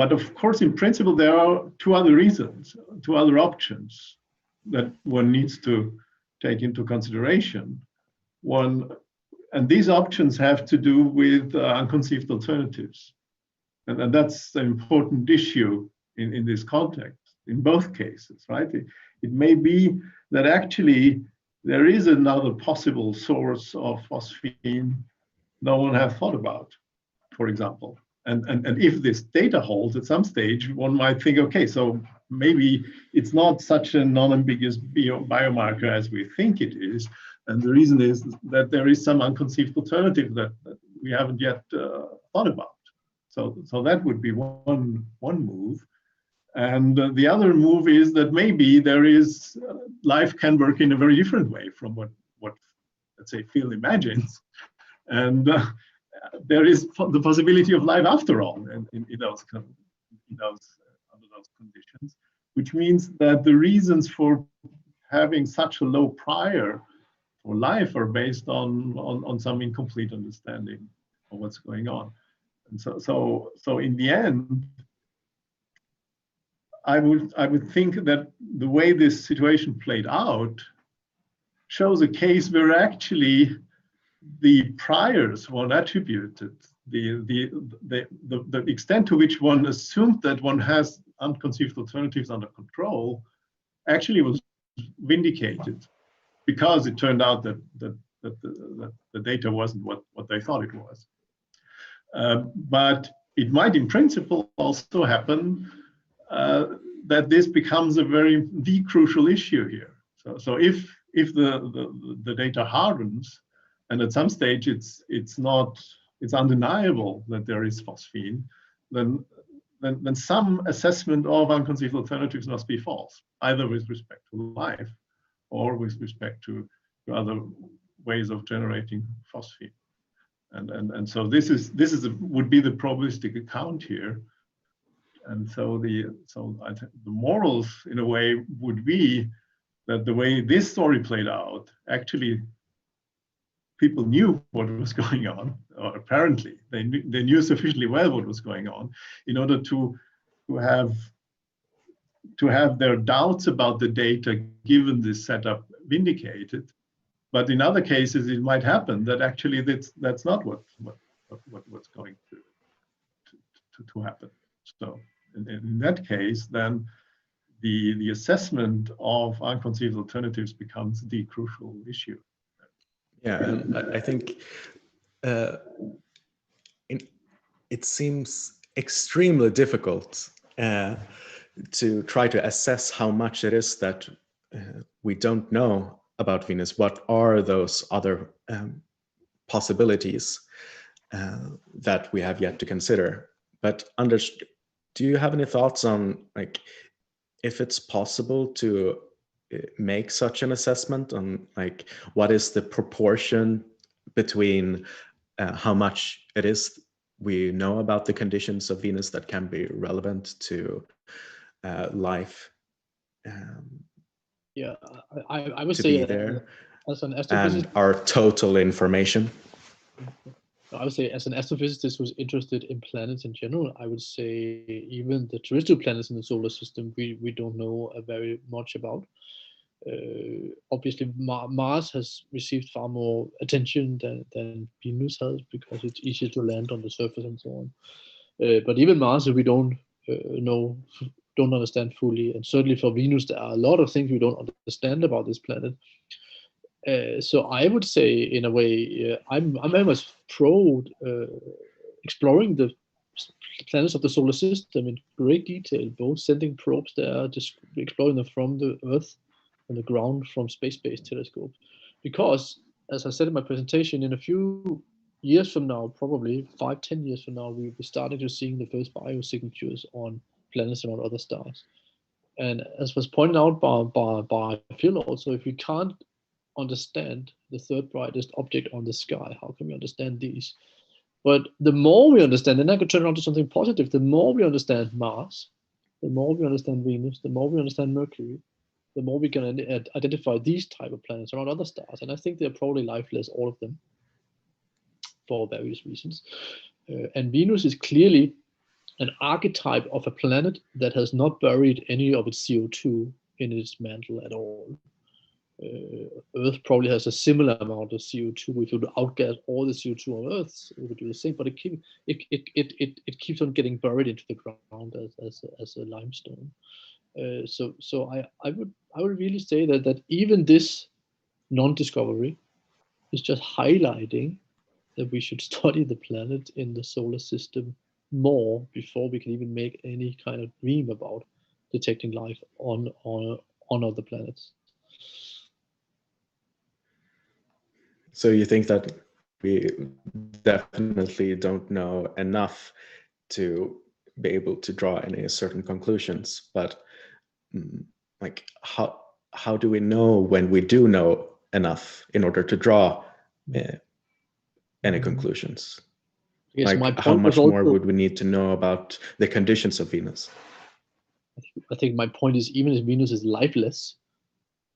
But of course, in principle, there are two other reasons, two other options that one needs to take into consideration. One, and these options have to do with unconceived alternatives. And that's an important issue in this context, in both cases, right? It may be that actually there is another possible source of phosphine no one has thought about, for example. And if this data holds at some stage, one might think, okay, so maybe it's not such a non-ambiguous biomarker as we think it is. And the reason is that there is some unconceived alternative that we haven't yet thought about. So that would be one move. And the other move is that maybe there is life can work in a very different way from what let's say Phil imagines. And there is the possibility of life after all in those under those conditions, which means that the reasons for having such a low prior for life are based on some incomplete understanding of what's going on. And so in the end, I would think that the way this situation played out shows a case where actually the priors one attributed, the extent to which one assumed that one has unconceived alternatives under control actually was vindicated, because it turned out that the data wasn't what they thought it was. But it might in principle also happen that this becomes the crucial issue here. So if the data hardens, and at some stage it's undeniable that there is phosphine, then some assessment of unconceived alternatives must be false, either with respect to life or with respect to other ways of generating phosphine. And so this would be the probabilistic account here. And so I think the morals in a way would be that the way this story played out, actually people knew what was going on, or apparently they knew sufficiently well what was going on in order to have their doubts about the data given this setup vindicated. But in other cases, it might happen that actually that's not what's going to happen. So in that case, then the assessment of unconceived alternatives becomes the crucial issue. Yeah, and I think it seems extremely difficult to try to assess how much it is that we don't know about Venus. What are those other possibilities that we have yet to consider? But Anders, do you have any thoughts on like if it's possible to make such an assessment on like what is the proportion between how much it is we know about the conditions of Venus that can be relevant to life? Yeah, I would to say be there, as an and astrophysicist, our total information. I would say as an astrophysicist who's interested in planets in general, I would say even the terrestrial planets in the solar system, we don't know very much about. Obviously, Mars has received far more attention than Venus has because it's easier to land on the surface and so on. But even Mars, we don't don't understand fully. And certainly for Venus, there are a lot of things we don't understand about this planet. So I would say, in a way, I'm very much pro exploring the planets of the solar system in great detail, both sending probes there, just exploring them from the Earth and the ground from space-based telescopes. Because, as I said in my presentation, in a few years from now, probably 5-10 years from now, we'll be starting to seeing the first biosignatures on planets and on other stars. And as was pointed out by Phil also, if we can't understand the third brightest object on the sky, how can we understand these? But the more we understand, and I could turn around to something positive, the more we understand Mars, the more we understand Venus, the more we understand Mercury, the more we can identify these type of planets around other stars. And I think they're probably lifeless, all of them, for various reasons. And Venus is clearly an archetype of a planet that has not buried any of its CO2 in its mantle at all. Earth probably has a similar amount of CO2. If you would outgas all the CO2 on Earth, it would do the same. But it keeps on getting buried into the ground as a limestone. So I would really say that even this non-discovery is just highlighting that we should study the planet in the solar system more before we can even make any kind of dream about detecting life on other planets. So you think that we definitely don't know enough to be able to draw any certain conclusions, but like how do we know when we do know enough in order to draw any conclusions? Yes, like how much more would we need to know about the conditions of Venus? I think my point is, even if Venus is lifeless,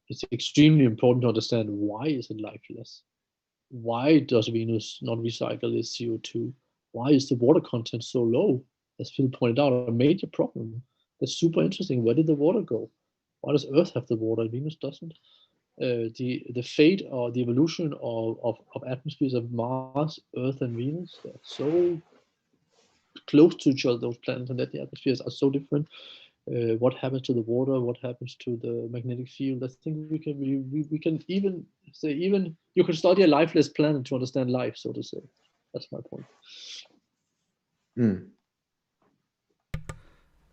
it's extremely important to understand why is it lifeless. Why does Venus not recycle its CO2? Why is the water content so low? As Phil pointed out, a major problem. That's super interesting. Where did the water go? Why does Earth have the water and Venus doesn't? The fate or the evolution of atmospheres of Mars, Earth, and Venus, they're so close to each other, those planets, and that the atmospheres are so different. What happens to the water? What happens to the magnetic field? I think we can even say, even you can study a lifeless planet to understand life, so to say. That's my point.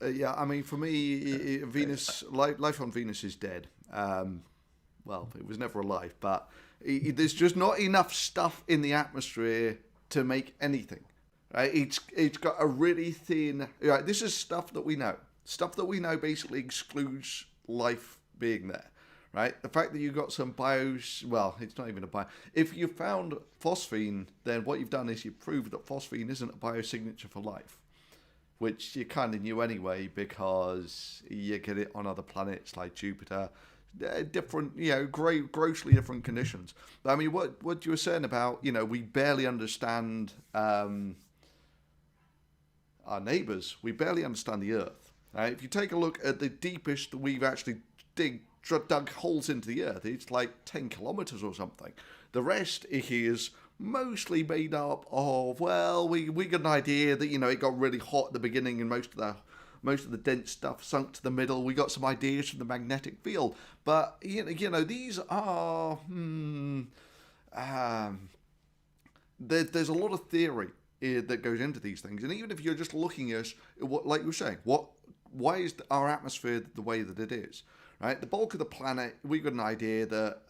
Yeah, I mean, for me, Venus, life on Venus is dead. Well, it was never alive, but there's just not enough stuff in the atmosphere to make anything. Right? It's got a really thin. Right? This is stuff that we know. Stuff that we know basically excludes life being there. Right? The fact that you've got some bios, well, it's not even a bio. If you found phosphine, then what you've done is you've proved that phosphine isn't a biosignature for life, which you kind of knew anyway because you get it on other planets like Jupiter. Different, grossly different conditions. But I mean, what you were saying about, we barely understand our neighbours. We barely understand the Earth. Right? If you take a look at the deepest we've actually dug holes into the Earth, it's like 10 kilometers or something. The rest is mostly made up of, well, we got an idea that, it got really hot at the beginning and most of the dense stuff sunk to the middle. We got some ideas from the magnetic field, but these are there's a lot of theory that goes into these things. And even if you're just looking at what, like you were saying, why is our atmosphere the way that it is? Right, the bulk of the planet, we got an idea that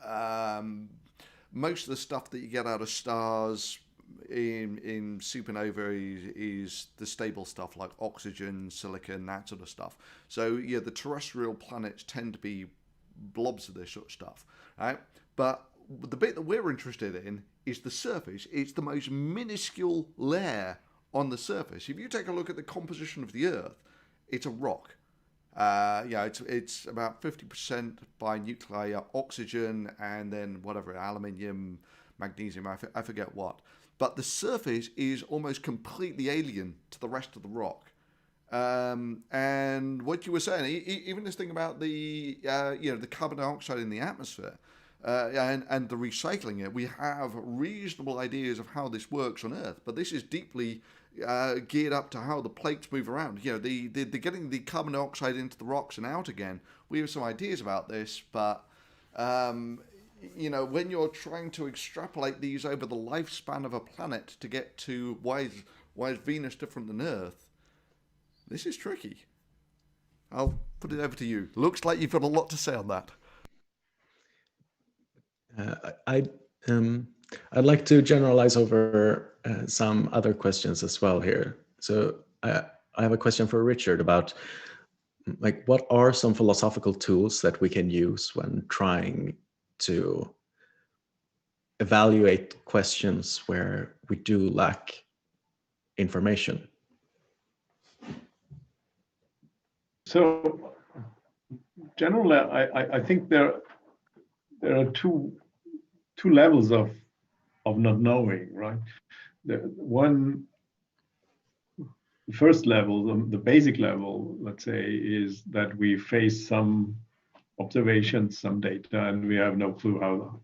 most of the stuff that you get out of stars in supernova is the stable stuff like oxygen, silicon, that sort of stuff. So yeah, the terrestrial planets tend to be blobs of this sort of stuff, right? But the bit that we're interested in is the surface. It's the most minuscule layer on the surface. If you take a look at the composition of the Earth, it's a rock. It's about 50% by nuclei oxygen, and then whatever, aluminium, magnesium, I forget what. But the surface is almost completely alien to the rest of the rock. And what you were saying, even this thing about the carbon dioxide in the atmosphere, and the recycling it, we have reasonable ideas of how this works on Earth. But this is deeply geared up to how the plates move around. You know, the getting the carbon dioxide into the rocks and out again. We have some ideas about this, but you know, when you're trying to extrapolate these over the lifespan of a planet to get to why is Venus different than Earth, this is tricky. I'll put it over to you. Looks like you've got a lot to say on that. I'd like to generalize over some other questions as well here. So I have a question for Richard about, like, what are some philosophical tools that we can use when trying to evaluate questions where we do lack information? So generally, I think there are two levels of not knowing, right? The first level, the basic level, let's say, is that we face some observations, some data, and we have no clue how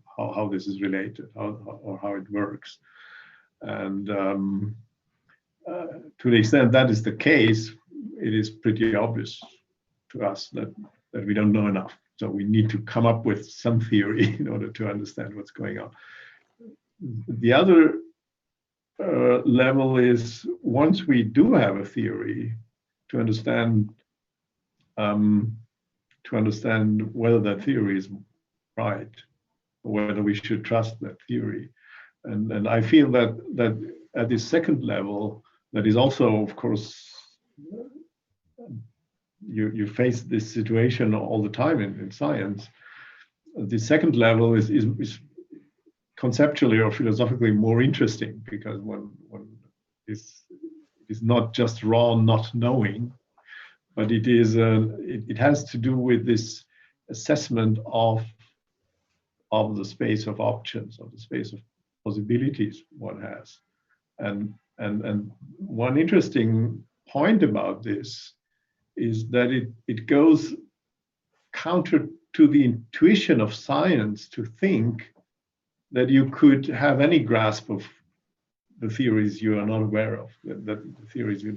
this is related, or how it works. And to the extent that is the case, it is pretty obvious to us that we don't know enough. So we need to come up with some theory in order to understand what's going on. The other level is, once we do have a theory, to understand whether that theory is right, or whether we should trust that theory. And I feel that at this second level, that is also, of course, you face this situation all the time in science. The second level is conceptually or philosophically more interesting, because one is not just raw not knowing, but it has to do with this assessment of the space of options, of the space of possibilities one has. And one interesting point about this is that it goes counter to the intuition of science to think that you could have any grasp of the theories you are not aware of, that the theories you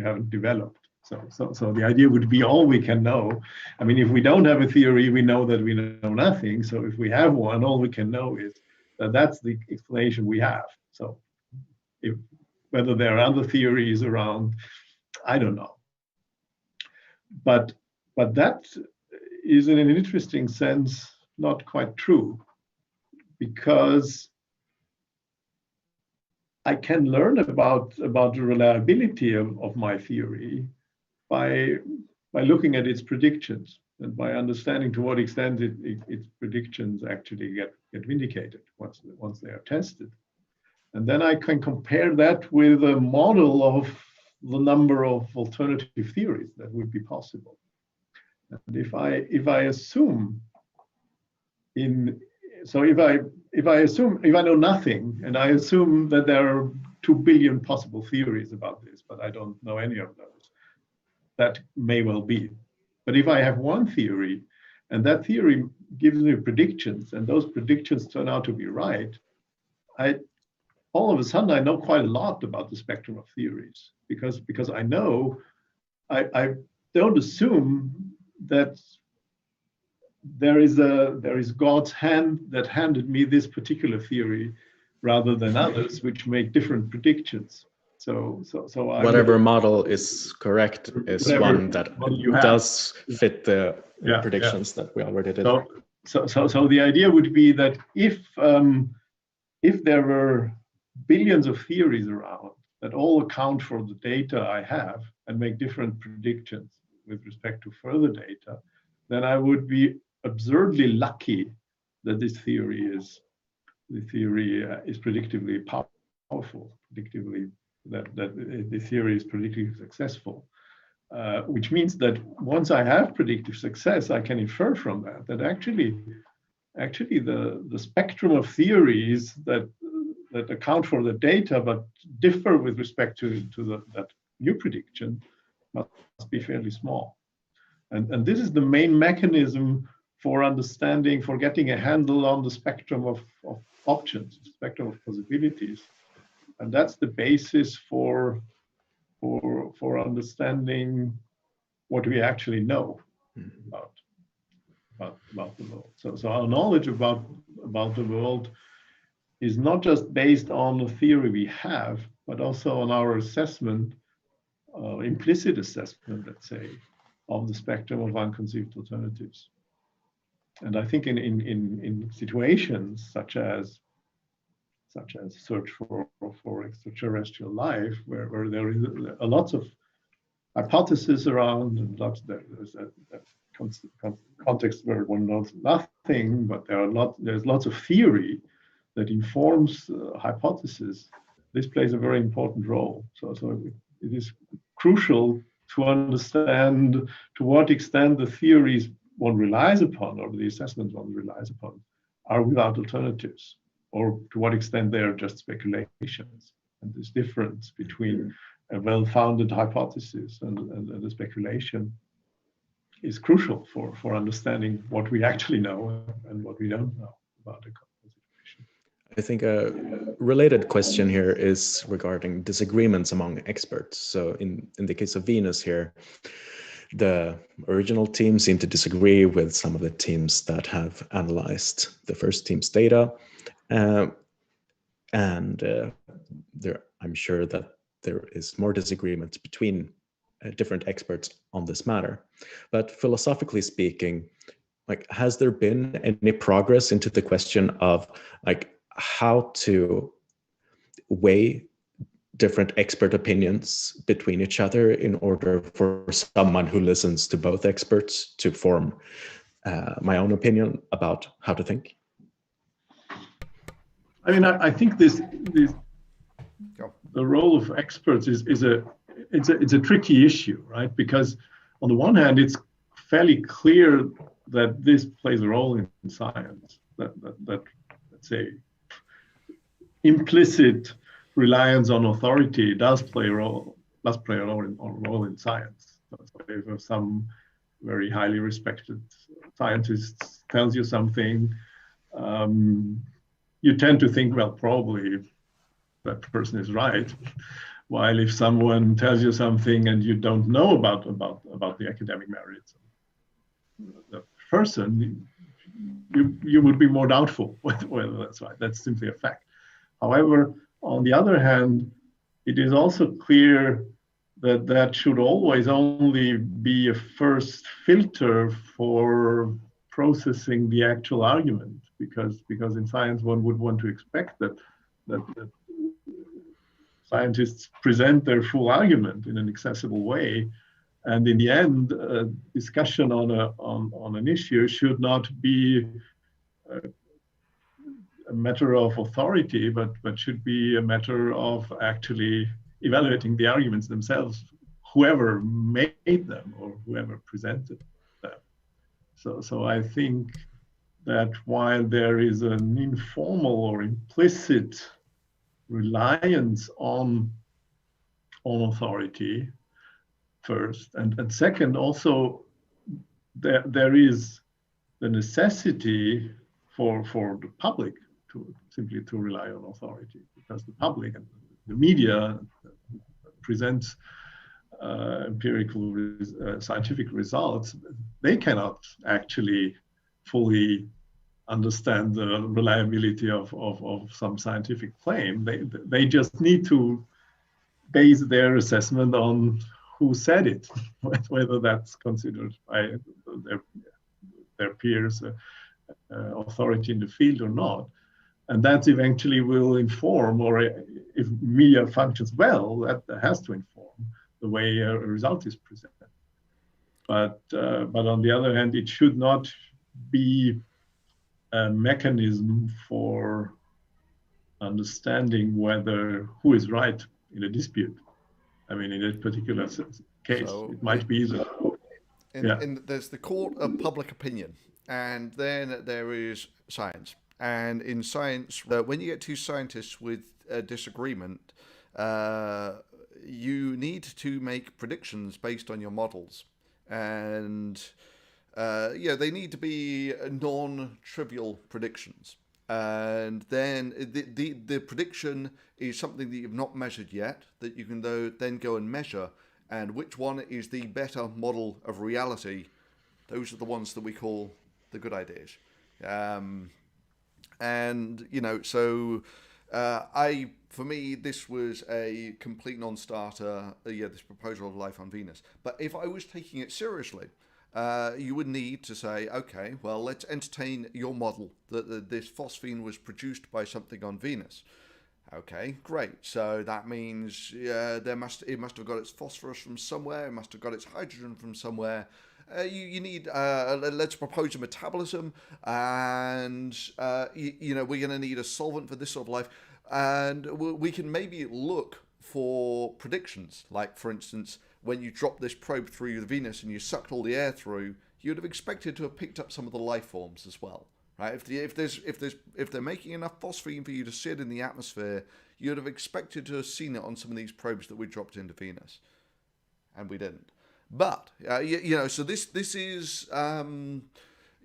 haven't developed. So the idea would be all we can know. I mean, if we don't have a theory, we know that we know nothing. So if we have one, all we can know is that that's the explanation we have. So whether there are other theories around, I don't know. But that is, in an interesting sense, not quite true, because I can learn about the reliability of my theory by looking at its predictions, and by understanding to what extent its predictions actually get vindicated once they are tested. And then I can compare that with a model of the number of alternative theories that would be possible. And if I assume if I know nothing, and I assume that there are 2 billion possible theories about this, but I don't know any of those, that may well be. But if I have one theory, and that theory gives me predictions, and those predictions turn out to be right, all of a sudden I know quite a lot about the spectrum of theories, because I know I don't assume that there is God's hand that handed me this particular theory rather than others which make different predictions. So whatever model is correct is one that does fit the predictions that we already did. So the idea would be that if there were billions of theories around that all account for the data I have and make different predictions with respect to further data, then I would be absurdly lucky that this theory is predictively powerful, predictively that the theory is predictively successful, which means that once I have predictive success, I can infer from that actually the spectrum of theories that account for the data but differ with respect to that new prediction must be fairly small. And this is the main mechanism for understanding, for getting a handle on the spectrum of options, the spectrum of possibilities. And that's the basis for understanding what we actually know about the world. So our knowledge about the world is not just based on the theory we have, but also on our assessment, implicit assessment, let's say, of the spectrum of unconceived alternatives. And I think in situations such as search for extraterrestrial life, where there is a lot of hypotheses around, and there's a context where one knows nothing, but there's lots of theory that informs hypothesis. This plays a very important role. So it is crucial to understand to what extent the theories one relies upon, or the assessments one relies upon, are without alternatives, or to what extent they are just speculations. And this difference between a well-founded hypothesis and a speculation is crucial for understanding what we actually know and what we don't know about the situation. I think a related question here is regarding disagreements among experts. So in the case of Venus here, the original team seemed to disagree with some of the teams that have analyzed the first team's data. I'm sure that there is more disagreement between different experts on this matter. But philosophically speaking, like, has there been any progress into the question of like how to weigh different expert opinions between each other in order for someone who listens to both experts to form my own opinion about how to think? I mean, I think the role of experts is a tricky issue, right? Because on the one hand, it's fairly clear that this plays a role in science. That let's say implicit reliance on authority does play a role in science. So if some very highly respected scientist tells you something, you tend to think, well, probably that person is right. While if someone tells you something and you don't know about the academic merits of the person, you would be more doubtful whether that's right. That's simply a fact. However, on the other hand, it is also clear that should always only be a first filter for processing the actual argument, because in science one would want to expect that scientists present their full argument in an accessible way, and in the end, discussion on an issue should not be a matter of authority, but should be a matter of actually evaluating the arguments themselves, whoever made them or whoever presented them. So I think that while there is an informal or implicit reliance on authority first, and second, also there is the necessity for the public to simply rely on authority, because the public and the media presents empirical scientific results. They cannot actually fully understand the reliability of some scientific claim. They just need to base their assessment on who said it, whether that's considered by their peers authority in the field or not. And that eventually will inform, or if media functions well, that has to inform the way a result is presented. But on the other hand, it should not be a mechanism for understanding who is right in a dispute. I mean, in a particular case, it might be that. There's the court of public opinion, and then there is science. And in science, when you get two scientists with a disagreement, you need to make predictions based on your models. And they need to be non-trivial predictions. And then the prediction is something that you've not measured yet, that you can then go and measure. And which one is the better model of reality? Those are the ones that we call the good ideas. And, so for me, this was a complete non-starter, this proposal of life on Venus. But if I was taking it seriously, you would need to say, okay, well, let's entertain your model that this phosphine was produced by something on Venus. Okay, great. So that means it must have got its phosphorus from somewhere. It must have got its hydrogen from somewhere. You need, let's propose a metabolism, and we're going to need a solvent for this sort of life, and we can maybe look for predictions. Like, for instance, when you drop this probe through the Venus and you sucked all the air through, you'd have expected to have picked up some of the life forms as well, right? If they're making enough phosphine for you to sit in the atmosphere, you'd have expected to have seen it on some of these probes that we dropped into Venus, and we didn't. But so this is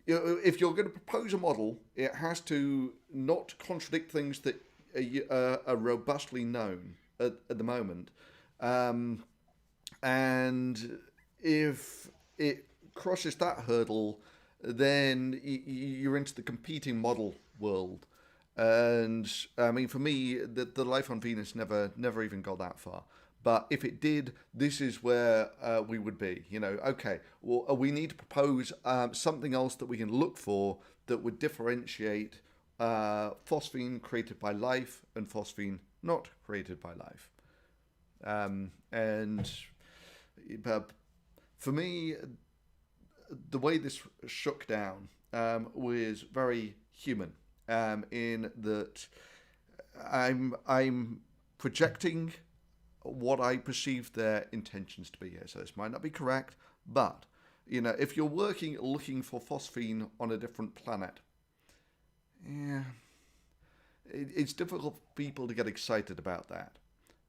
if you're going to propose a model, it has to not contradict things that are robustly known at the moment. And if it crosses that hurdle, then you're into the competing model world. And I mean, for me, the life on Venus never even got that far. But if it did, this is where we would be. Okay, well, we need to propose something else that we can look for that would differentiate phosphine created by life and phosphine not created by life. And for me, the way this shook down was very human, in that I'm projecting what I perceive their intentions to be here. So this might not be correct, but if you're looking for phosphine on a different planet, it's difficult for people to get excited about that,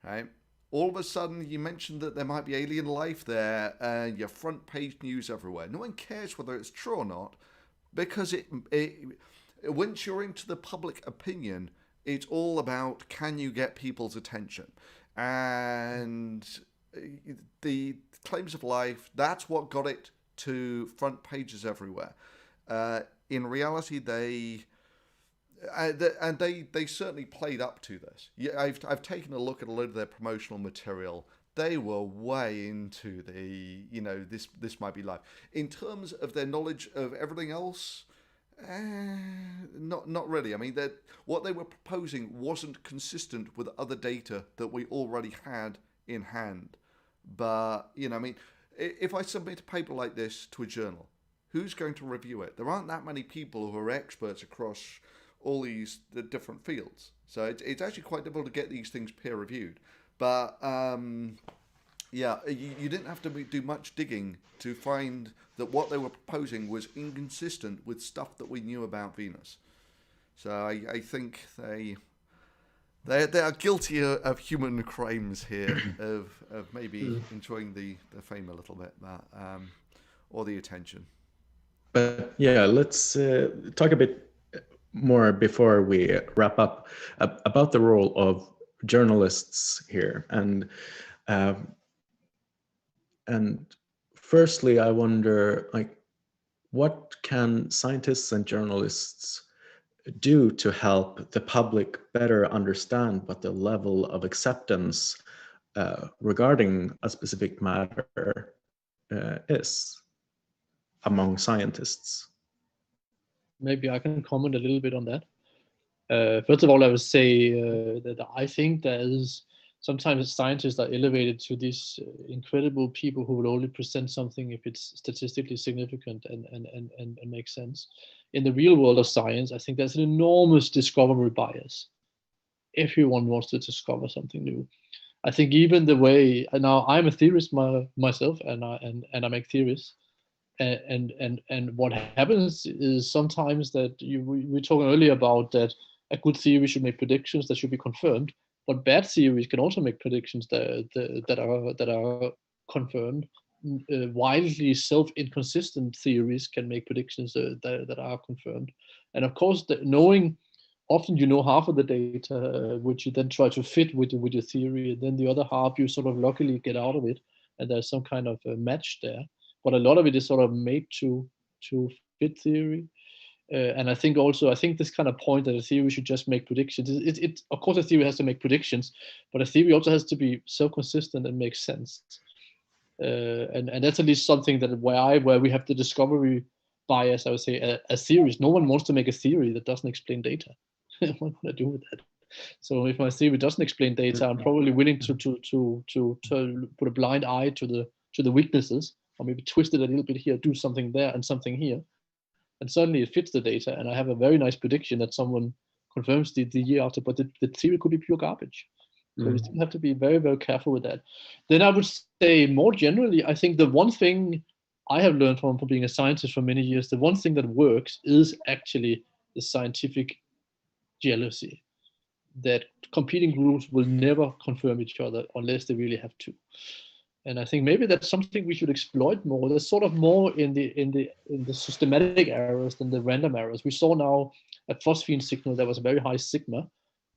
right? All of a sudden, you mentioned that there might be alien life there, and your front page news everywhere. No one cares whether it's true or not, because once you're into the public opinion, it's all about, can you get people's attention? And the claims of life, that's what got it to front pages everywhere. In reality, they certainly played up to this. Yeah, I've taken a look at a load of their promotional material. They were way into the, this might be life. In terms of their knowledge of everything else, not really. I mean, what they were proposing wasn't consistent with other data that we already had in hand. But, I mean, if I submit a paper like this to a journal, who's going to review it? There aren't that many people who are experts across all these different fields. So it's actually quite difficult to get these things peer reviewed. But you didn't have to do much digging to find that what they were proposing was inconsistent with stuff that we knew about Venus. So I think they are guilty of human crimes here, of maybe enjoying the fame a little bit, but, or the attention. But yeah, let's talk a bit more before we wrap up about the role of journalists here. And firstly, I wonder, what can scientists and journalists do to help the public better understand what the level of acceptance regarding a specific matter is among scientists? Maybe I can comment a little bit on that. First of all, I would say that I think there is sometimes scientists are elevated to these incredible people who will only present something if it's statistically significant and makes sense. In the real world of science, I think there's an enormous discovery bias. Everyone wants to discover something new. I think even the way, now I'm a theorist myself, and I make theories. And what happens is sometimes that we were talking earlier about that a good theory should make predictions that should be confirmed, but bad theories can also make predictions that are confirmed. wildly self-inconsistent theories can make predictions that are confirmed. And of course, knowing, often you know half of the data, which you then try to fit with your theory, and then the other half you sort of luckily get out of it, and there's some kind of a match there. But a lot of it is sort of made to fit theory. And I think this kind of point that a theory should just make predictions. It of course a theory has to make predictions, but a theory also has to be self-consistent and make sense. And that's at least something that where we have the discovery bias. I would say a theory. No one wants to make a theory that doesn't explain data. What would I do with that? So if my theory doesn't explain data, I'm probably willing to put a blind eye to the weaknesses, or maybe twist it a little bit here, do something there and something here, and suddenly it fits the data, and I have a very nice prediction that someone confirms the year after. But the theory could be pure garbage. So we still have to be very, very careful with that. Then I would say more generally, I think the one thing I have learned from being a scientist for many years, the one thing that works is actually the scientific jealousy, that competing groups will never confirm each other unless they really have to. And I think maybe that's something we should exploit more. There's sort of more in the systematic errors than the random errors. We saw now a phosphine signal that was a very high sigma,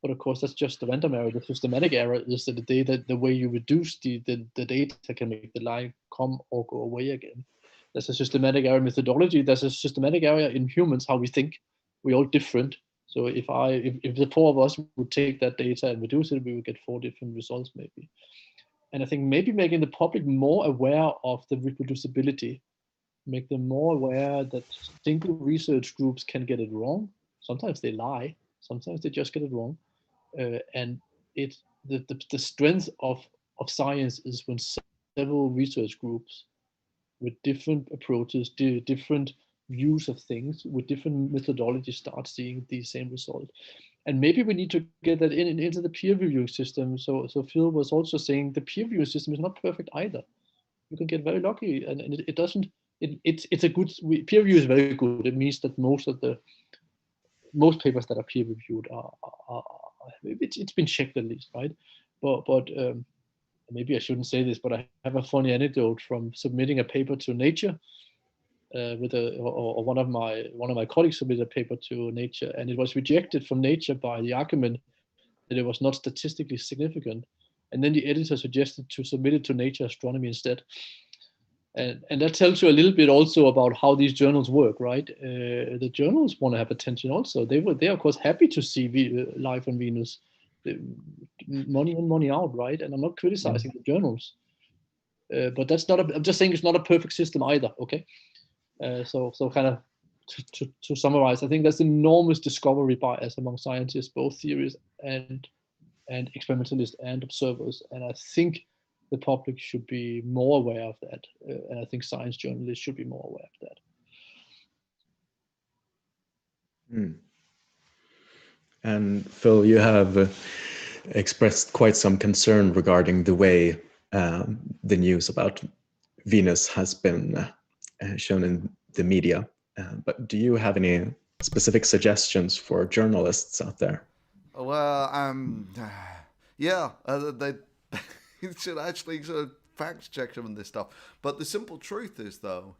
but of course that's just the random error. The systematic error is that the way you reduce the data can make the line come or go away again. There's a systematic error methodology. There's a systematic error in humans, how we think. We're all different. So if the four of us would take that data and reduce it, we would get 4 different results maybe. And I think maybe making the public more aware of the reproducibility, make them more aware that single research groups can get it wrong. Sometimes they lie, sometimes they just get it wrong. And the strength of science is when several research groups with different approaches, different views of things, with different methodologies start seeing the same result. And maybe we need to get that into the peer reviewing system. So Phil was also saying the peer reviewing system is not perfect either. You can get very lucky, and it doesn't. It's a good peer review is very good. It means that most papers that are peer reviewed are it's been checked at least, right? But maybe I shouldn't say this, but I have a funny anecdote from submitting a paper to Nature. One of my colleagues submitted a paper to Nature, and it was rejected from Nature by the argument that it was not statistically significant. And then the editor suggested to submit it to Nature Astronomy instead. And that tells you a little bit also about how these journals work, right? The journals want to have attention also. They're of course happy to see life on Venus, money in, money out, right? And I'm not criticizing the journals, but that's not. I'm just saying it's not a perfect system either. Okay, so kind of to summarize, I think there's enormous discovery bias among scientists, both theorists and experimentalists and observers, and I think the public should be more aware of that, and I think science journalists should be more aware of that. And Phil, you have expressed quite some concern regarding the way the news about Venus has been shown in the media. But do you have any specific suggestions for journalists out there? Well, yeah, they should actually sort of fact check them and this stuff. But the simple truth is, though,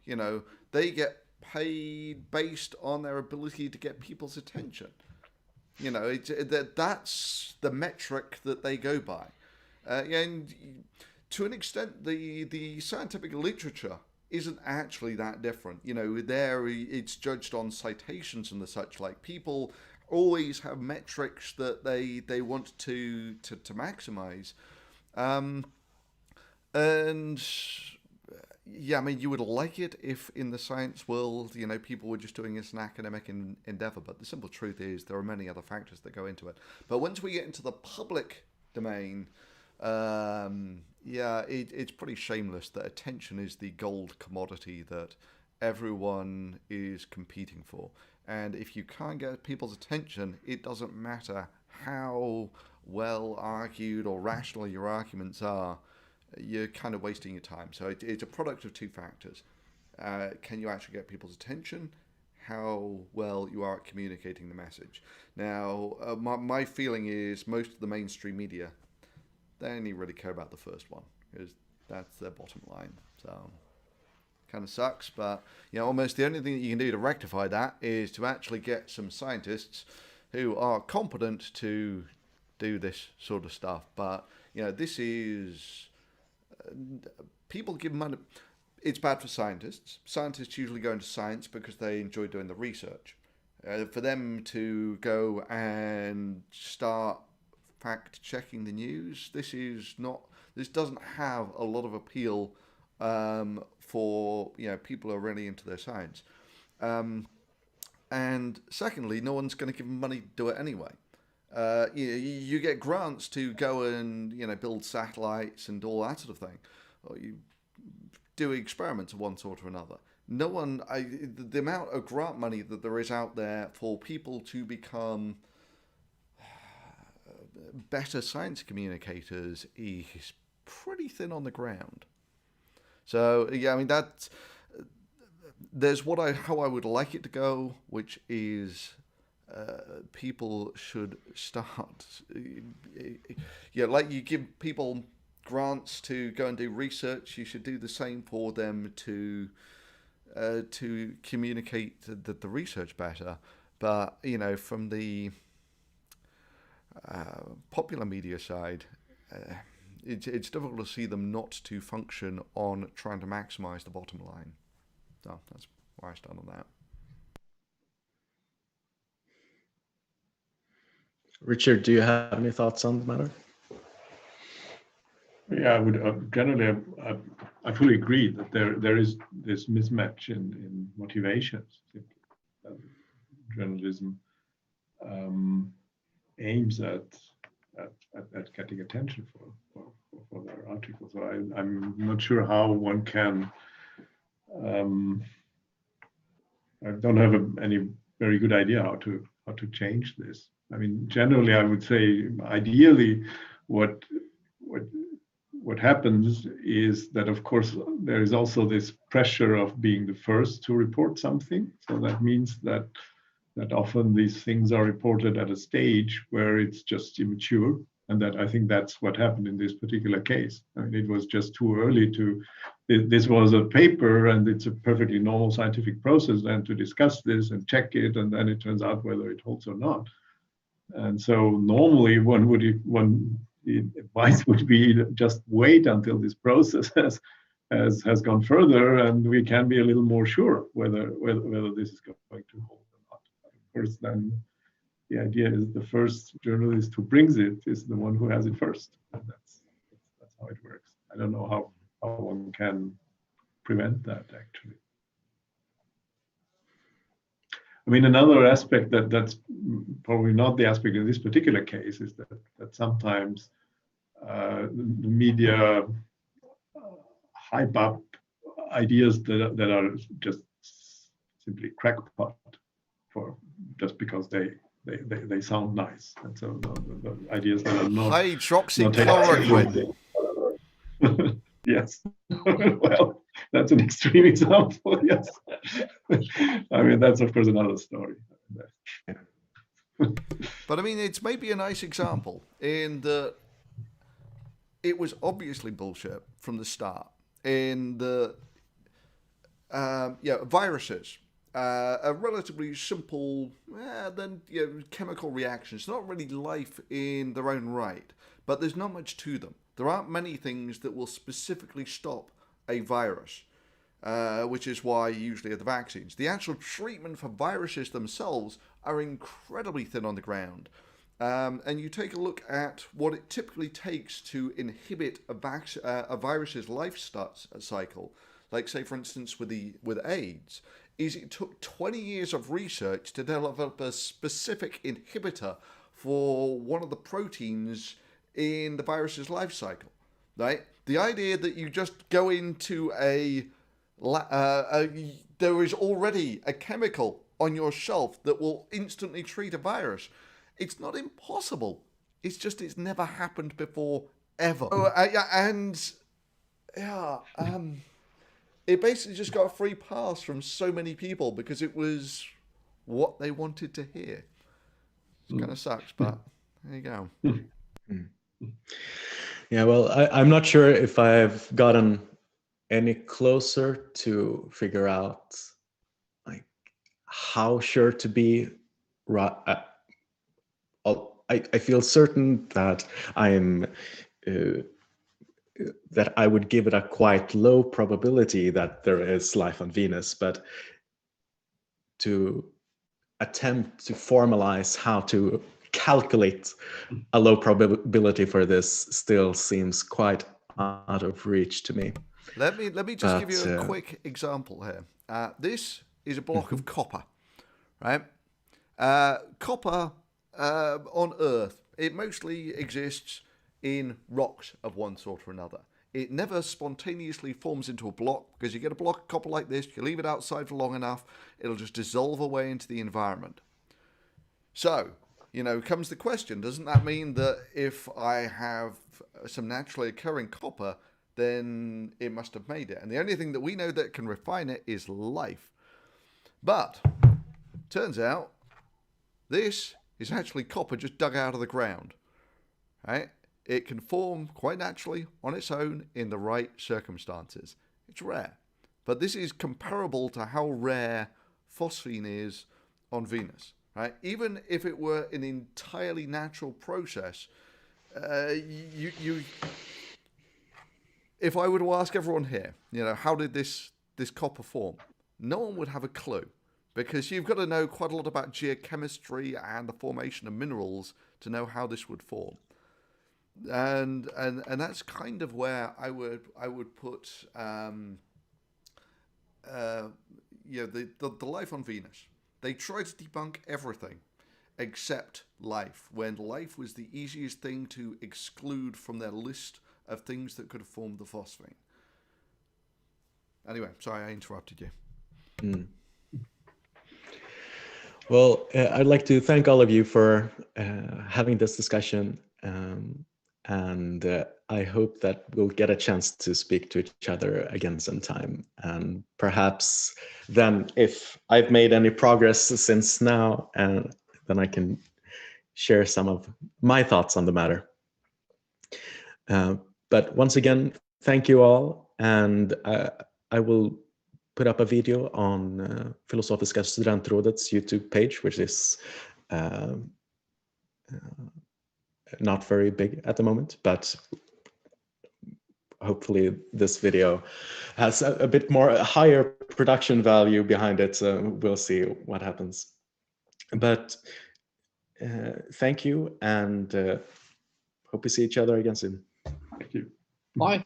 they get paid based on their ability to get people's attention. That's the metric that they go by. And to an extent, the scientific literature isn't actually that different. There it's judged on citations and the such. Like, people always have metrics that they want to maximize. And yeah, I mean, you would like it if in the science world, people were just doing this as an academic endeavor. But the simple truth is there are many other factors that go into it. But once we get into the public domain, it's pretty shameless that attention is the gold commodity that everyone is competing for. And if you can't get people's attention, it doesn't matter how well argued or rational your arguments are, you're kind of wasting your time. So it's a product of two factors. Can you actually get people's attention? How well you are at communicating the message. Now, my feeling is most of the mainstream media, they only really care about the first one, because That's their bottom line. So kind of sucks, but almost the only thing that you can do to rectify that is to actually get some scientists who are competent to do this sort of stuff. But this is people give money. It's bad for scientists. Scientists usually go into science because they enjoy doing the research. For them to go and start fact checking the news, this doesn't have a lot of appeal for people who are really into their science. And secondly, no one's going to give them money to do it anyway. You get grants to go and build satellites and all that sort of thing, or you do experiments of one sort or another. No one, the amount of grant money that there is out there for people to become better science communicators is pretty thin on the ground. So there's how I would like it to go, which is people should start. Like you give people grants to go and do research, you should do the same for them to communicate the research better. But from the popular media side, it's difficult to see them not to function on trying to maximize the bottom line. So that's where I stand on that. Richard, do you have any thoughts on the matter? Yeah, I would generally. I fully agree that there is this mismatch in motivations. Journalism aims at getting attention for their articles. So I'm not sure how one can. I don't have any very good idea how to change this. I mean, generally, I would say ideally, what happens is that, of course, there is also this pressure of being the first to report something. So that means that often these things are reported at a stage where it's just immature. And that I think that's what happened in this particular case. I mean, it was just too early this was a paper and it's a perfectly normal scientific process then to discuss this and check it. And then it turns out whether it holds or not. And so normally the advice would be just wait until this process has gone further and we can be a little more sure whether this is going to hold or not. Of course, then the idea is the first journalist who brings it is the one who has it first. And that's how it works. I don't know how one can prevent that, actually. I mean, another aspect that's probably not the aspect in this particular case is that sometimes the media hype up ideas that are just simply crackpot just because they sound nice, and so the ideas that are not hydroxychloroquine. Yes. Well, that's an extreme example. Yes. I mean, that's of course another story. But I mean, it's maybe a nice example in that it was obviously bullshit from the start. In the viruses, a relatively simple, chemical reactions. Not really life in their own right, but there's not much to them. There aren't many things that will specifically stop a virus, which is why usually are the vaccines. The actual treatment for viruses themselves are incredibly thin on the ground. And you take a look at what it typically takes to inhibit a virus's life cycle, like say for instance with AIDS, is it took 20 years of research to develop a specific inhibitor for one of the proteins in the virus's life cycle, right? The idea that you just go into there is already a chemical on your shelf that will instantly treat a virus. It's not impossible. It's just it's never happened before, ever. It basically just got a free pass from so many people because it was what they wanted to hear. It kind of sucks, but there you go. Yeah, well, I'm not sure if I've gotten any closer to figure out like how sure to be. I feel certain that I'm that I would give it a quite low probability that there is life on Venus, but to attempt to formalize how to calculate a low probability for this still seems quite out of reach to me. Let me just give you a quick example here. This is a block of copper, right? Copper on Earth, it mostly exists in rocks of one sort or another. It never spontaneously forms into a block, because you get a block of copper like this, you leave it outside for long enough, it'll just dissolve away into the environment. So, comes the question, doesn't that mean that if I have some naturally occurring copper, then it must have made it? And the only thing that we know that can refine it is life. But, turns out, this is actually copper just dug out of the ground, right? It can form quite naturally on its own in the right circumstances. It's rare, but this is comparable to how rare phosphine is on Venus, right? Even if it were an entirely natural process, if I were to ask everyone here, how did this copper form? No one would have a clue, because you've got to know quite a lot about geochemistry and the formation of minerals to know how this would form. And that's kind of where I would put the life on Venus. They tried to debunk everything except life, when life was the easiest thing to exclude from their list of things that could have formed the phosphine. Anyway, sorry I interrupted you. Mm. Well, I'd like to thank all of you for having this discussion. And I hope that we'll get a chance to speak to each other again sometime. And perhaps then, if I've made any progress since now, then I can share some of my thoughts on the matter. But once again, thank you all. And I will put up a video on Filosofiska studentrådets YouTube page, which is not very big at the moment, but hopefully this video has a bit more higher production value behind it. So we'll see what happens. But thank you, and hope we see each other again soon. Thank you. Bye.